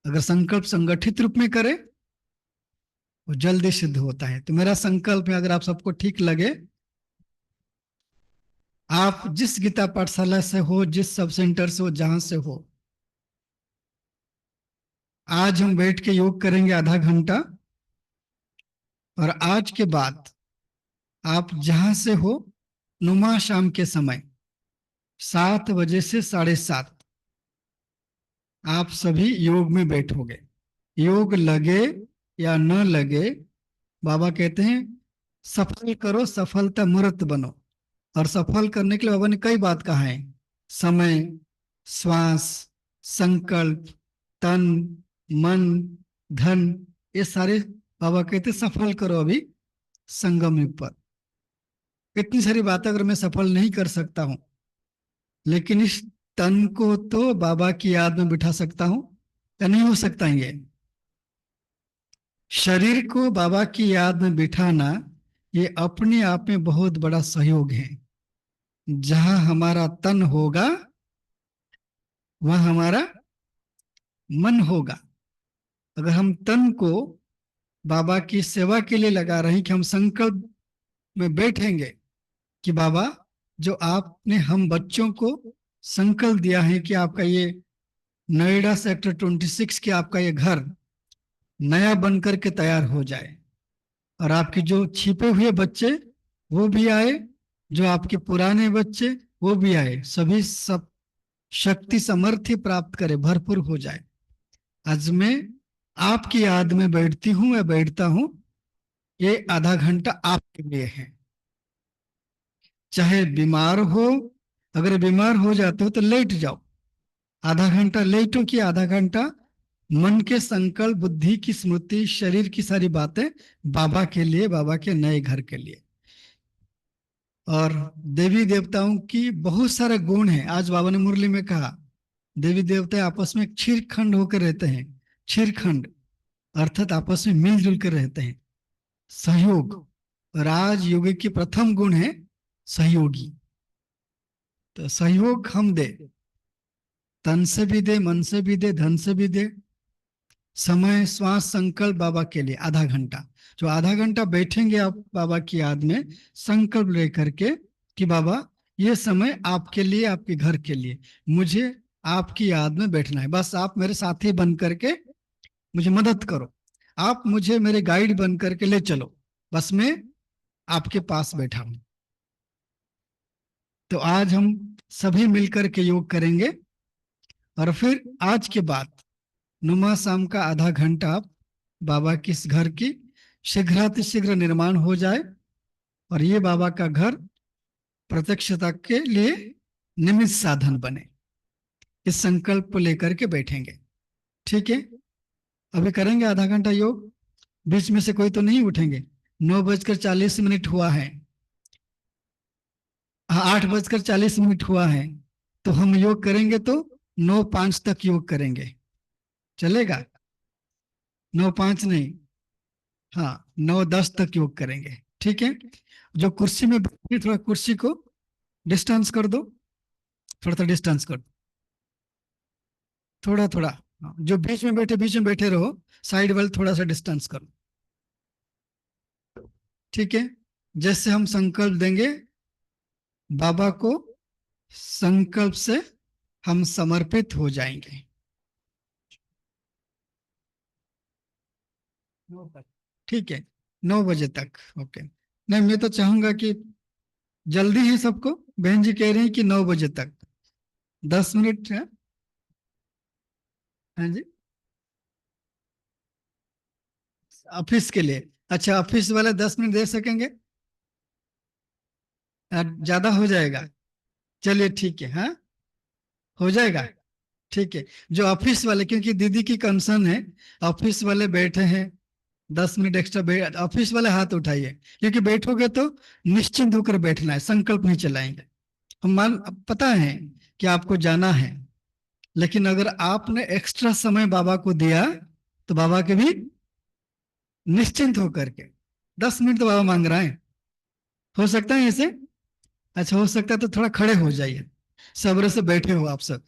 अगर संकल्प संगठित रूप में करें वो जल्दी सिद्ध होता है। तो मेरा संकल्प है, अगर आप सबको ठीक लगे, आप जिस गीता पाठशाला से हो, जिस सब सेंटर से हो, जहां से हो, आज हम बैठ के योग करेंगे आधा घंटा, और आज के बाद आप जहां से हो, नुमा शाम के समय 7 बजे से 7:30 आप सभी योग में बैठोगे। योग लगे या न लगे, बाबा कहते हैं सफल करो, सफलता मूर्त बनो। और सफल करने के लिए बाबा ने कई बात कहा है, समय, श्वास, संकल्प, तन, मन, धन, ये सारे बाबा कहते सफल करो अभी संगम युग पर। इतनी सारी बातें अगर मैं सफल नहीं कर सकता हूं, लेकिन इस तन को तो बाबा की याद में बिठा सकता हूं, या नहीं हो सकता है? ये शरीर को बाबा की याद में बिठाना ये अपने आप में बहुत बड़ा सहयोग है। जहां हमारा तन होगा वहां हमारा मन होगा। अगर हम तन को बाबा की सेवा के लिए लगा रहे हैं कि हम संकल्प में बैठेंगे कि बाबा जो आपने हम बच्चों को संकल्प दिया है कि आपका ये नोएडा सेक्टर 26 के आपका ये घर नया बनकर के तैयार हो जाए, और आपके जो छिपे हुए बच्चे वो भी आए, जो आपके पुराने बच्चे वो भी आए, सभी सब शक्ति समर्थी प्राप्त करे, भरपूर हो जाए। आज मैं आपकी याद में बैठती हूं, मैं बैठता हूं, ये आधा घंटा आपके लिए है। चाहे बीमार हो, अगर बीमार हो जाते हो तो लेट जाओ, आधा घंटा लेटो, कि आधा घंटा मन के संकल्प, बुद्धि की स्मृति, शरीर की सारी बातें बाबा के लिए, बाबा के नए घर के लिए। और देवी देवताओं की बहुत सारे गुण हैं। आज बाबा ने मुरली में कहा देवी देवता आपस में क्षीरखंड होकर रहते हैं। क्षीरखंड अर्थात आपस में मिलजुल कर रहते हैं, सहयोग। राजयोगी की प्रथम गुण है सहयोगी। तो सहयोग हम दे, तन से भी दे, मन से भी दे, धन से भी दे। समय श्वास संकल्प बाबा के लिए आधा घंटा, जो आधा घंटा बैठेंगे आप बाबा की याद में, संकल्प लेकर के कि बाबा ये समय आपके लिए, आपके घर के लिए, मुझे आपकी याद में बैठना है। बस आप मेरे साथी बन करके मुझे मदद करो, आप मुझे मेरे गाइड बन करके ले चलो, बस मैं आपके पास बैठा हूं। तो आज हम सभी मिलकर के योग करेंगे, और फिर आज के बाद नुमा शाम का आधा घंटा आप बाबा की इस घर की शीघ्रातिशीघ्र निर्माण हो जाए, और ये बाबा का घर प्रत्यक्षता के लिए निमित्त साधन बने। इस संकल्प को लेकर के बैठेंगे, ठीक है? अभी करेंगे आधा घंटा योग। बीच में से कोई तो नहीं उठेंगे। 9:40 हुआ है, 8:40 हुआ है, तो हम योग करेंगे तो 9:05 तक योग करेंगे, चलेगा? 9:05 नहीं, हाँ 9:10 तक योग करेंगे, ठीक है? जो कुर्सी में बैठे, थोड़ा कुर्सी को डिस्टेंस कर दो, थोड़ा सा डिस्टेंस कर दो, थोड़ा थोड़ा। हाँ, जो बीच में बैठे रहो, साइड वाले थोड़ा सा डिस्टेंस करो, ठीक है? जैसे हम संकल्प देंगे बाबा को, संकल्प से हम समर्पित हो जाएंगे। ठीक है, 9 बजे तक। ओके, नहीं मैं तो चाहूंगा कि जल्दी है सबको। बहन जी कह रही हैं कि 9 बजे तक, 10 मिनट है। हाँ जी, ऑफिस के लिए। अच्छा, ऑफिस वाले 10 मिनट दे सकेंगे? ज्यादा हो जाएगा? चलिए ठीक है, हाँ हो जाएगा, ठीक है। जो ऑफिस वाले, क्योंकि दीदी की कंसर्न है, ऑफिस वाले बैठे हैं, 10 मिनट एक्स्ट्रा बैठ, ऑफिस वाले हाथ उठाइए, क्योंकि बैठोगे तो निश्चिंत होकर बैठना है, संकल्प नहीं चलाएंगे। हम मान, पता है कि आपको जाना है, लेकिन अगर आपने एक्स्ट्रा समय बाबा को दिया तो बाबा के भी निश्चिंत होकर के, 10 मिनट तो बाबा मांग रहा है, हो सकता है ऐसे? अच्छा, हो सकता है तो थोड़ा खड़े हो जाइए, सब्र से बैठे हो आप सब।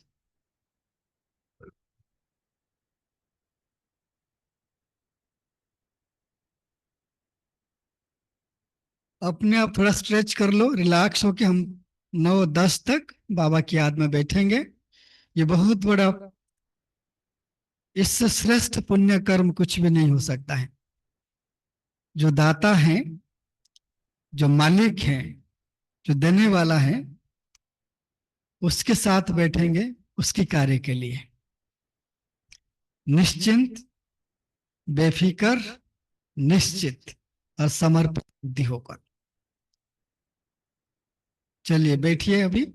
अपने आप थोड़ा स्ट्रेच कर लो, रिलैक्स होके हम 9-10 तक बाबा की याद में बैठेंगे। ये बहुत बड़ा, इससे श्रेष्ठ पुण्य कर्म कुछ भी नहीं हो सकता है। जो दाता है, जो मालिक है, जो देने वाला है, उसके साथ बैठेंगे उसकी कार्य के लिए, निश्चिंत, बेफिकर, निश्चित और समर्पित बुद्धि होकर। चलिए बैठिए अभी।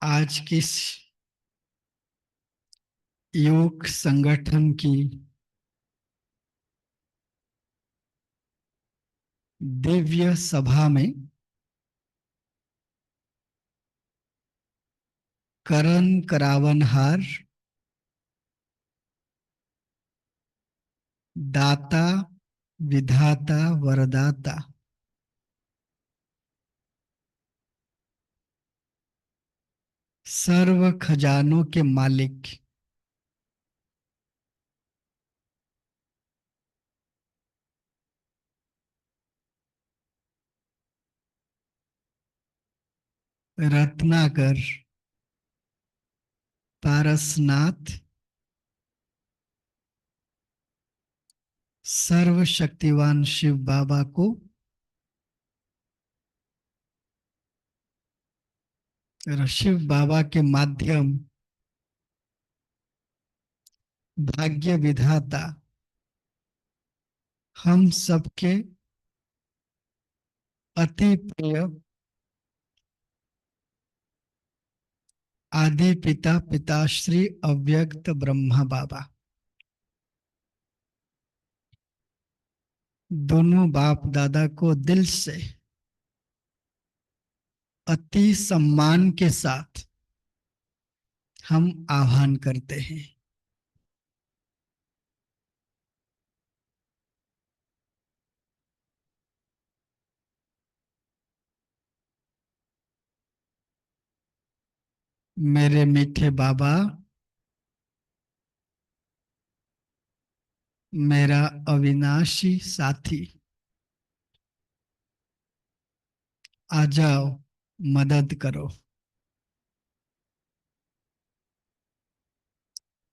आज की इस योग संगठन की दिव्य सभा में करण करावनहार, दाता, विधाता, वरदाता, सर्व खजानों के मालिक, रत्नाकर, पारसनाथ, सर्वशक्तिवान शिव बाबा को और शिव बाबा के माध्यम भाग्य विधाता हम सबके अति प्रिय आदि पिता पिताश्री अव्यक्त ब्रह्मा बाबा, दोनों बाप दादा को दिल से अति सम्मान के साथ हम आह्वान करते हैं। मेरे मीठे बाबा, मेरा अविनाशी साथी, आ जाओ, मदद करो।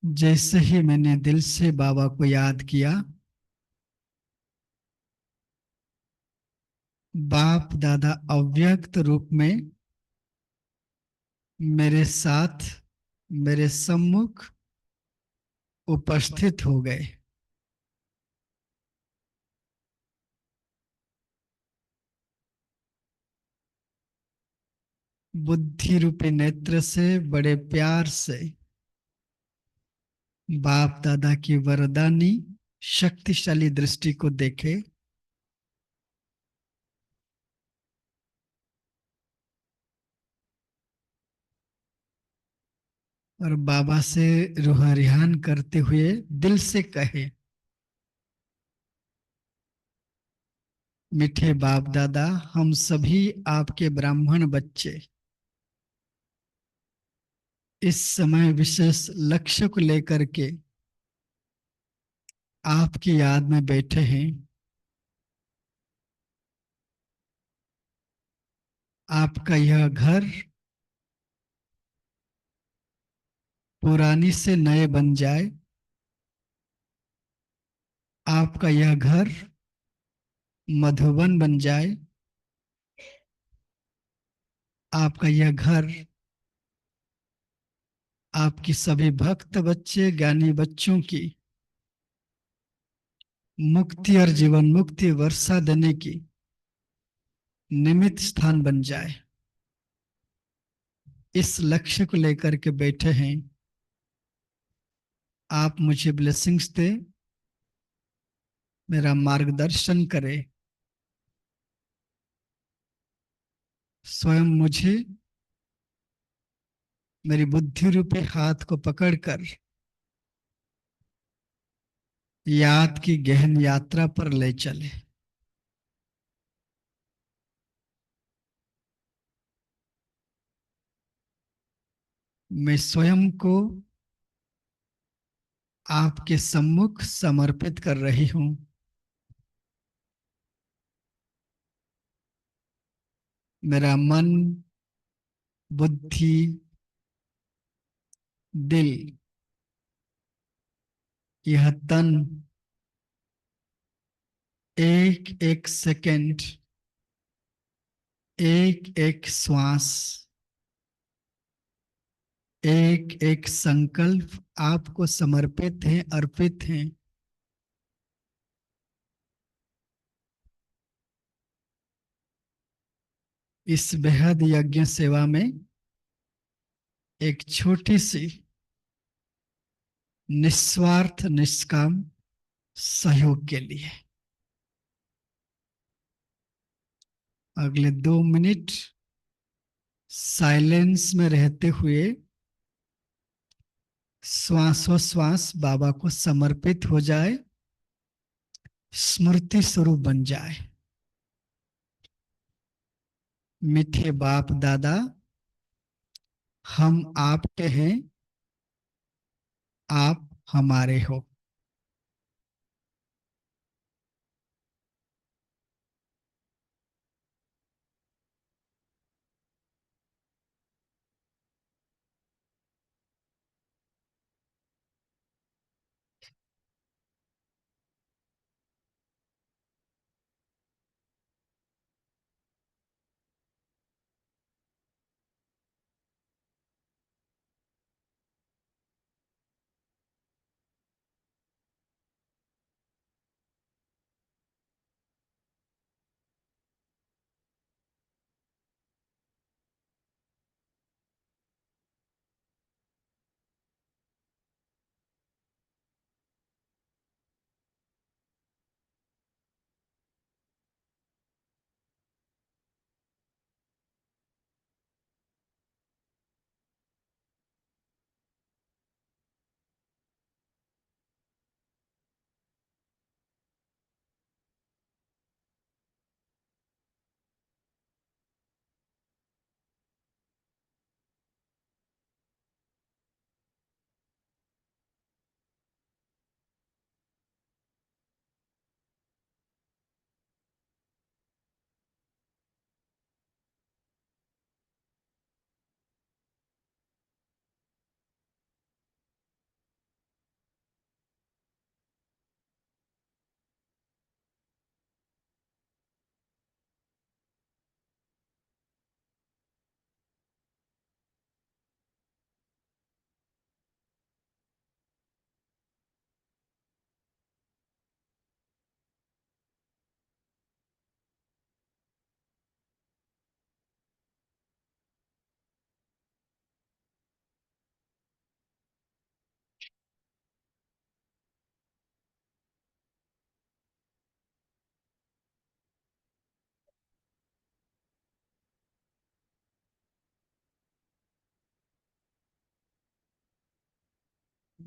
जैसे ही मैंने दिल से बाबा को याद किया, बाप दादा अव्यक्त रूप में मेरे साथ, मेरे सम्मुख उपस्थित हो गए। बुद्धि रूपी नेत्र से बड़े प्यार से बाप दादा की वरदानी शक्तिशाली दृष्टि को देखे। और बाबा से रूह रिहान करते हुए दिल से कहे, मीठे बाप दादा, हम सभी आपके ब्राह्मण बच्चे इस समय विशेष लक्ष्य को लेकर के आपकी याद में बैठे हैं। आपका यह घर पुरानी से नए बन जाए। आपका यह घर मधुबन बन जाए। आपका यह घर आपकी सभी भक्त बच्चे, ज्ञानी बच्चों की मुक्ति और जीवन मुक्ति वर्षा देने की निमित्त स्थान बन जाए। इस लक्ष्य को लेकर के बैठे हैं। आप मुझे ब्लेसिंग्स दे, मेरा मार्गदर्शन करे। स्वयं मुझे मेरी बुद्धि रूपी हाथ को पकड़कर याद की गहन यात्रा पर ले चले। मैं स्वयं को आपके सम्मुख समर्पित कर रही हूं। मेरा मन, बुद्धि, दिल, यह तन एक एक सेकंड, एक एक श्वास, एक एक संकल्प आपको समर्पित है, अर्पित है। इस बेहद यज्ञ सेवा में एक छोटी सी निस्वार्थ निष्काम सहयोग के लिए अगले 2 मिनट साइलेंस में रहते हुए श्वासोश्वास बाबा को समर्पित हो जाए, स्मृति स्वरूप बन जाए। मीठे बाप दादा, हम आपके हैं, आप हमारे हो।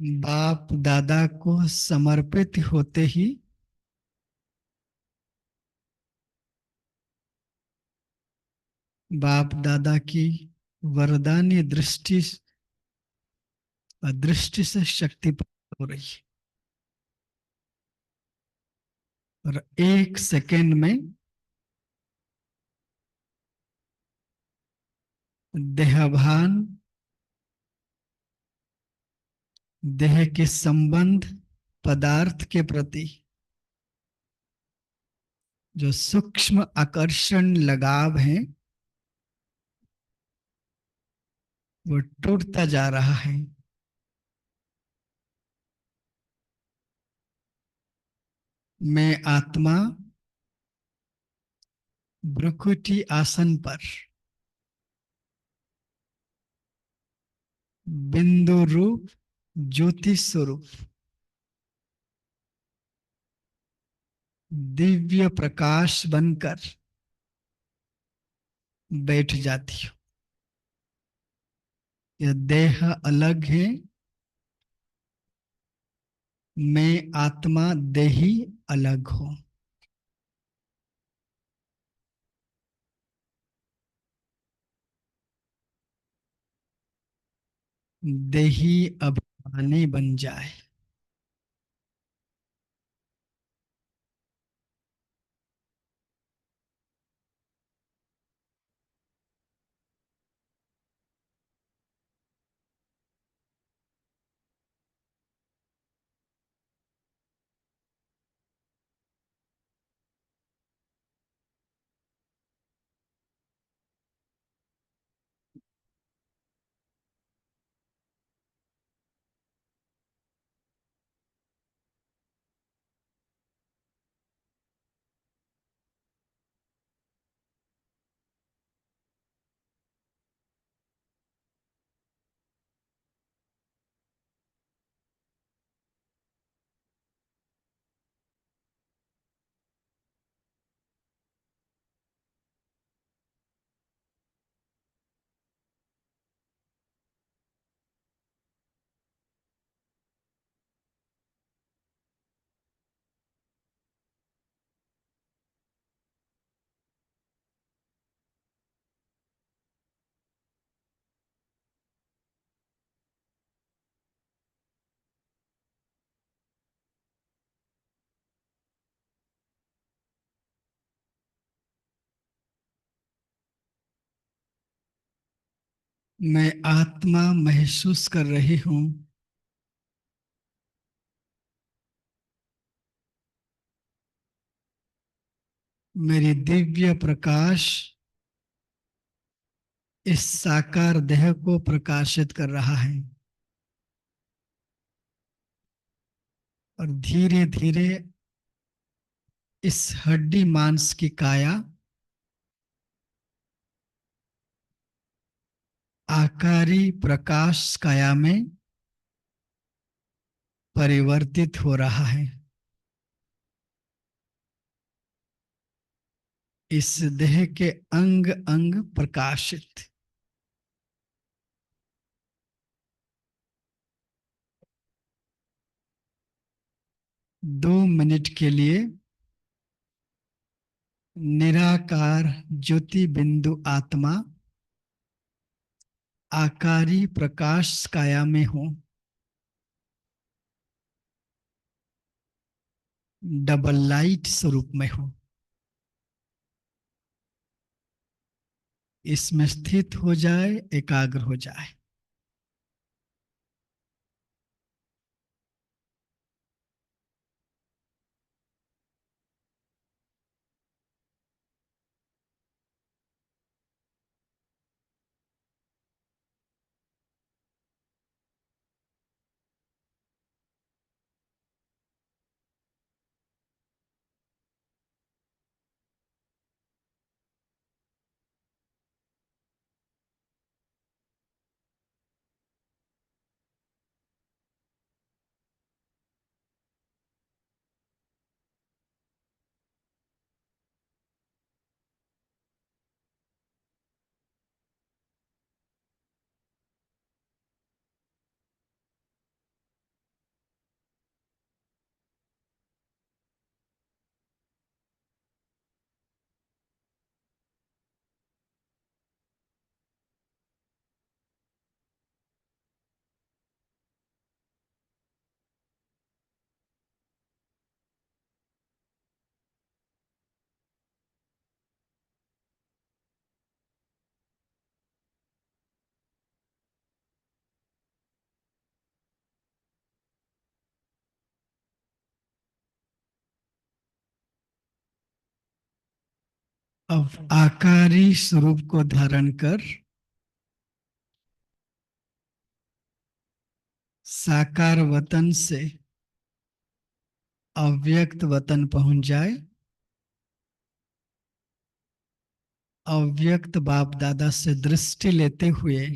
बाप दादा को समर्पित होते ही बाप दादा की वरदानी दृष्टि दृष्टि से शक्ति प्राप्त हो रही है और 1 सेकेंड में देहभान, देह के संबंध, पदार्थ के प्रति जो सूक्ष्म आकर्षण लगाव है वो टूटता जा रहा है। मैं आत्मा भ्रुकुटी आसन पर बिंदु रूप ज्योति स्वरूप दिव्य प्रकाश बनकर बैठ जाती हूँ। यह देह अलग है, मैं आत्मा देही अलग हूं। देही अभिमानी बन जाए। मैं आत्मा महसूस कर रही हूं। मेरी दिव्य प्रकाश इस साकार देह को प्रकाशित कर रहा है और धीरे धीरे इस हड्डी मांस की काया आकारी प्रकाश काया में परिवर्तित हो रहा है। इस देह के अंग अंग प्रकाशित। 2 मिनट के लिए निराकार ज्योति बिंदु आत्मा आकारी प्रकाश काया में हूं। डबल लाइट स्वरूप में हूं। इसमें स्थित हो जाए, एकाग्र हो जाए। अब आकारी स्वरूप को धारण कर साकार वतन से अव्यक्त वतन पहुंच जाए। अव्यक्त बाप दादा से दृष्टि लेते हुए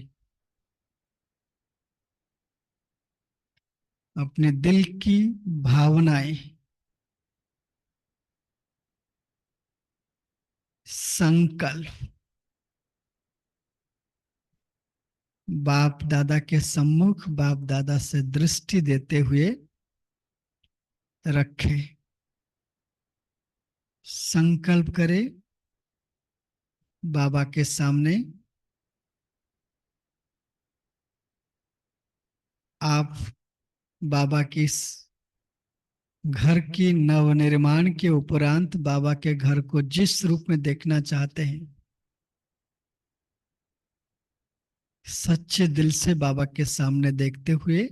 अपने दिल की भावनाएं, संकल्प बाप दादा के सम्मुख बाप दादा से दृष्टि देते हुए रखे। संकल्प करे बाबा के सामने आप बाबा की इस घर की नवनिर्माण के उपरांत बाबा के घर को जिस रूप में देखना चाहते हैं, सच्चे दिल से बाबा के सामने देखते हुए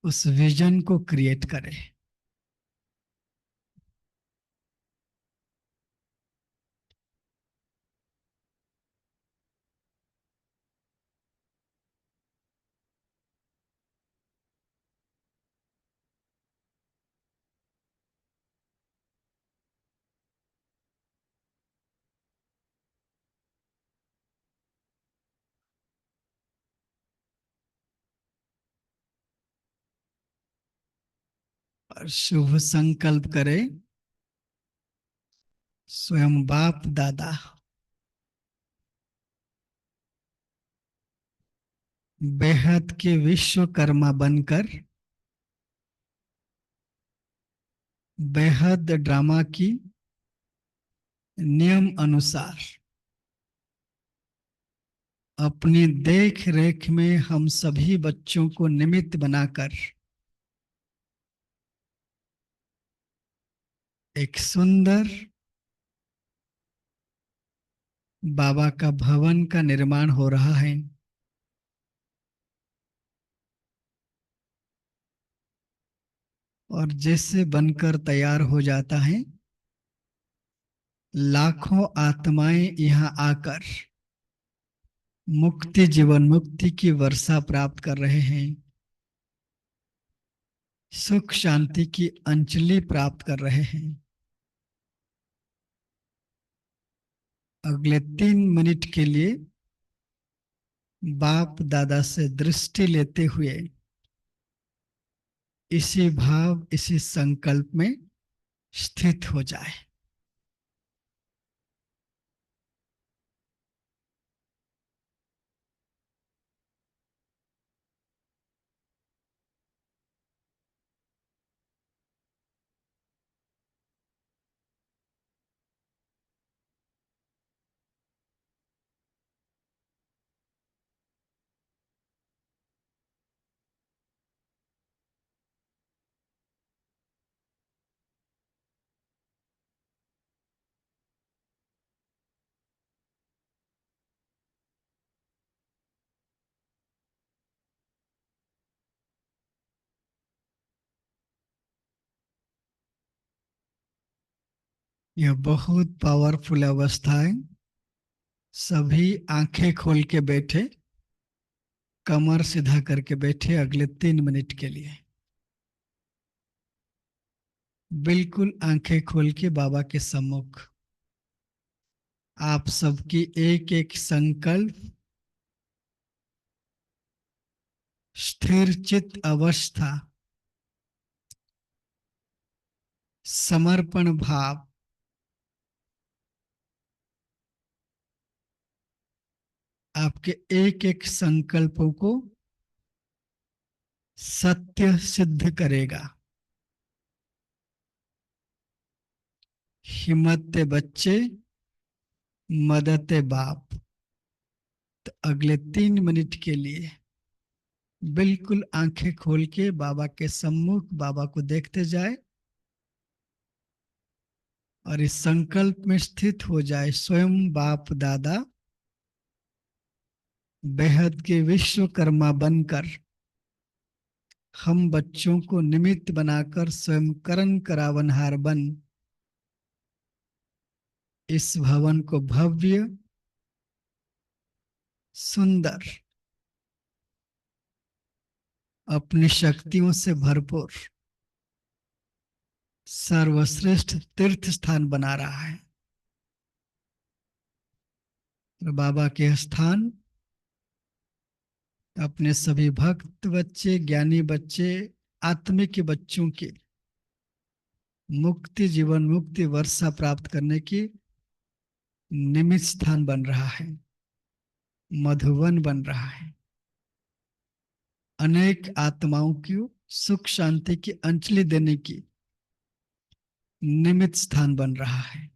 उस विजन को क्रिएट करें। और शुभ संकल्प करें स्वयं बाप दादा बेहद के विश्वकर्मा बनकर बेहद ड्रामा की नियम अनुसार अपनी देख रेख में हम सभी बच्चों को निमित्त बनाकर एक सुंदर बाबा का भवन का निर्माण हो रहा है। और जैसे बनकर तैयार हो जाता है, लाखों आत्माएं यहां आकर मुक्ति, जीवन मुक्ति की वर्षा प्राप्त कर रहे हैं, सुख शांति की अंजलि प्राप्त कर रहे हैं। अगले 3 मिनट के लिए बाप दादा से दृष्टि लेते हुए इसी भाव, इसी संकल्प में स्थित हो जाए। यह बहुत पावरफुल अवस्था है। सभी आंखें खोल के बैठे, कमर सीधा करके बैठे अगले 3 मिनट के लिए। बिल्कुल आंखें खोल के बाबा के सम्मुख आप सबकी एक एक संकल्प, स्थिर चित्त अवस्था, समर्पण भाव आपके एक एक संकल्पों को सत्य सिद्ध करेगा। हिम्मत बच्चे, मदद बाप। तो अगले 3 मिनट के लिए बिल्कुल आंखें खोल के बाबा के सम्मुख बाबा को देखते जाए और इस संकल्प में स्थित हो जाए, स्वयं बाप दादा बेहद के विश्वकर्मा बनकर हम बच्चों को निमित्त बनाकर स्वयं करण करावनहार बन इस भवन को भव्य, सुंदर, अपनी शक्तियों से भरपूर, सर्वश्रेष्ठ तीर्थ स्थान बना रहा है। और बाबा के स्थान अपने सभी भक्त बच्चे, ज्ञानी बच्चे, आत्मिक बच्चों के मुक्ति, जीवन मुक्ति वर्षा प्राप्त करने की निमित्त स्थान बन रहा है, मधुवन बन रहा है, अनेक आत्माओं की सुख शांति की अंजलि देने की निमित्त स्थान बन रहा है।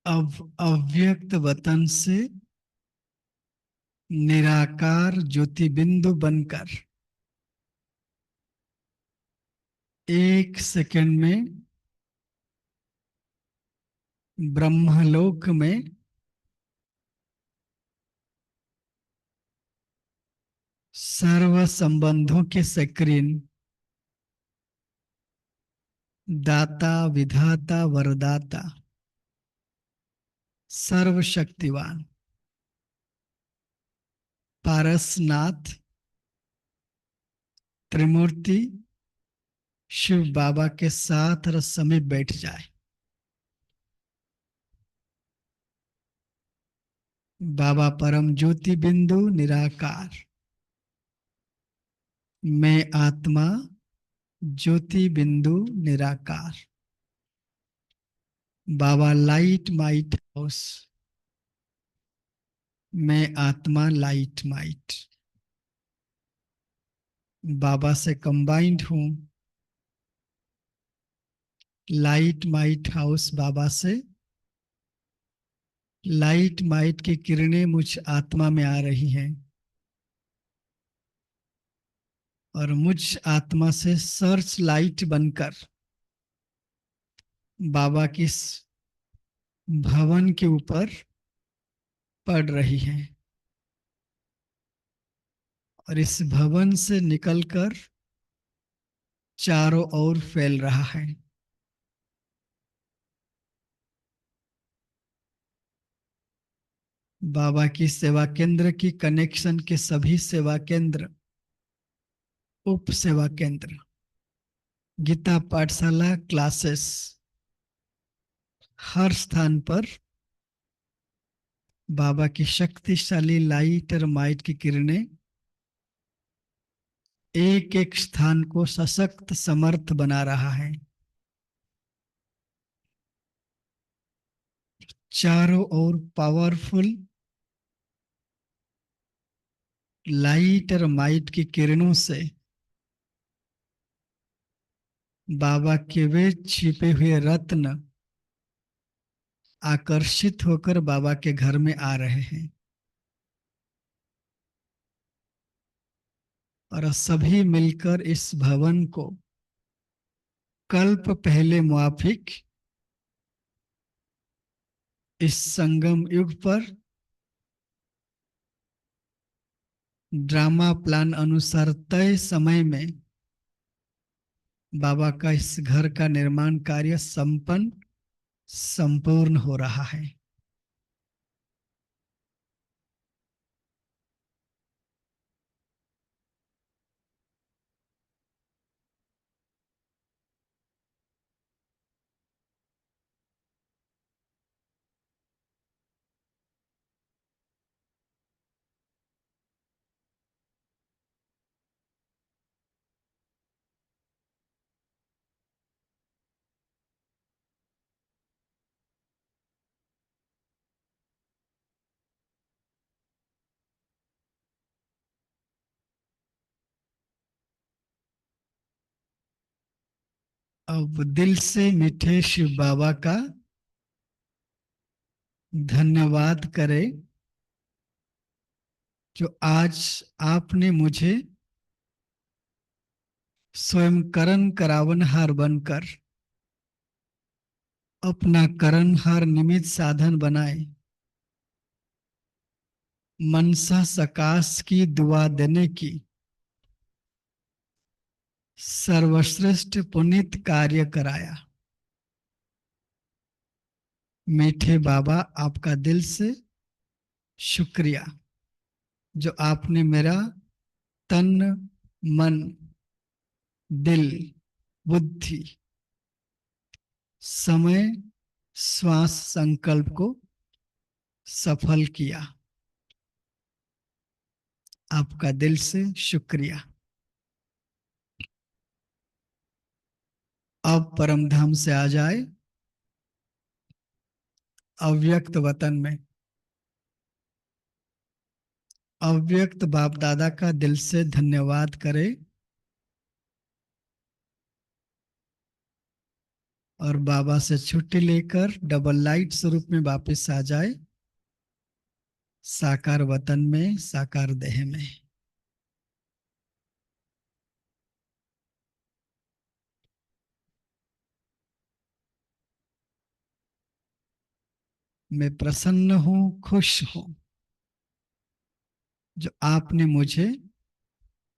अब अव्यक्त वतन से निराकार ज्योति बिंदु बनकर 1 सेकंड में ब्रह्मलोक में सर्व संबंधों के सक्रीन दाता, विधाता, वरदाता, सर्वशक्तिवान पारसनाथ त्रिमूर्ति शिव बाबा के साथ और समीप बैठ जाए। बाबा परम ज्योति बिंदु निराकार, मैं आत्मा ज्योति बिंदु निराकार। बाबा लाइट माइट हाउस, मैं आत्मा लाइट माइट। बाबा से कंबाइंड हूं। लाइट माइट हाउस बाबा से, लाइट माइट की किरणें मुझ आत्मा में आ रही हैं और मुझ आत्मा से सर्च लाइट बनकर बाबा की भवन के ऊपर पड़ रही है और इस भवन से निकलकर चारों ओर फैल रहा है। बाबा की सेवा केंद्र की कनेक्शन के सभी सेवा केंद्र, उप सेवा केंद्र, गीता पाठशाला क्लासेस, हर स्थान पर बाबा की शक्तिशाली लाइट और माइट की किरणें एक एक स्थान को सशक्त समर्थ बना रहा है। चारों ओर पावरफुल लाइट और माइट की किरणों से बाबा के वे छिपे हुए रत्न आकर्षित होकर बाबा के घर में आ रहे हैं और सभी मिलकर इस भवन को कल्प पहले मुआफिक इस संगम युग पर ड्रामा प्लान अनुसार तय समय में बाबा का इस घर का निर्माण कार्य संपूर्ण हो रहा है। अब दिल से मीठे शिव बाबा का धन्यवाद करें जो आज आपने मुझे स्वयं करण करावनहार बनकर अपना करणहार निमित्त साधन बनाए, मनसा सकाश की दुआ देने की सर्वश्रेष्ठ पुनीत कार्य कराया। मीठे बाबा, आपका दिल से शुक्रिया जो आपने मेरा तन मन दिल बुद्धि समय श्वास संकल्प को सफल किया। आपका दिल से शुक्रिया। अब परम धाम से आ जाए अव्यक्त वतन में। अव्यक्त बाप दादा का दिल से धन्यवाद करें और बाबा से छुट्टी लेकर डबल लाइट स्वरूप में वापस आ जाए साकार वतन में, साकार देह में। मैं प्रसन्न हूं, खुश हूं जो आपने मुझे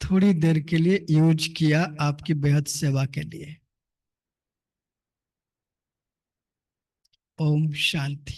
थोड़ी देर के लिए यूज किया आपकी बेहद सेवा के लिए। ओम शांति।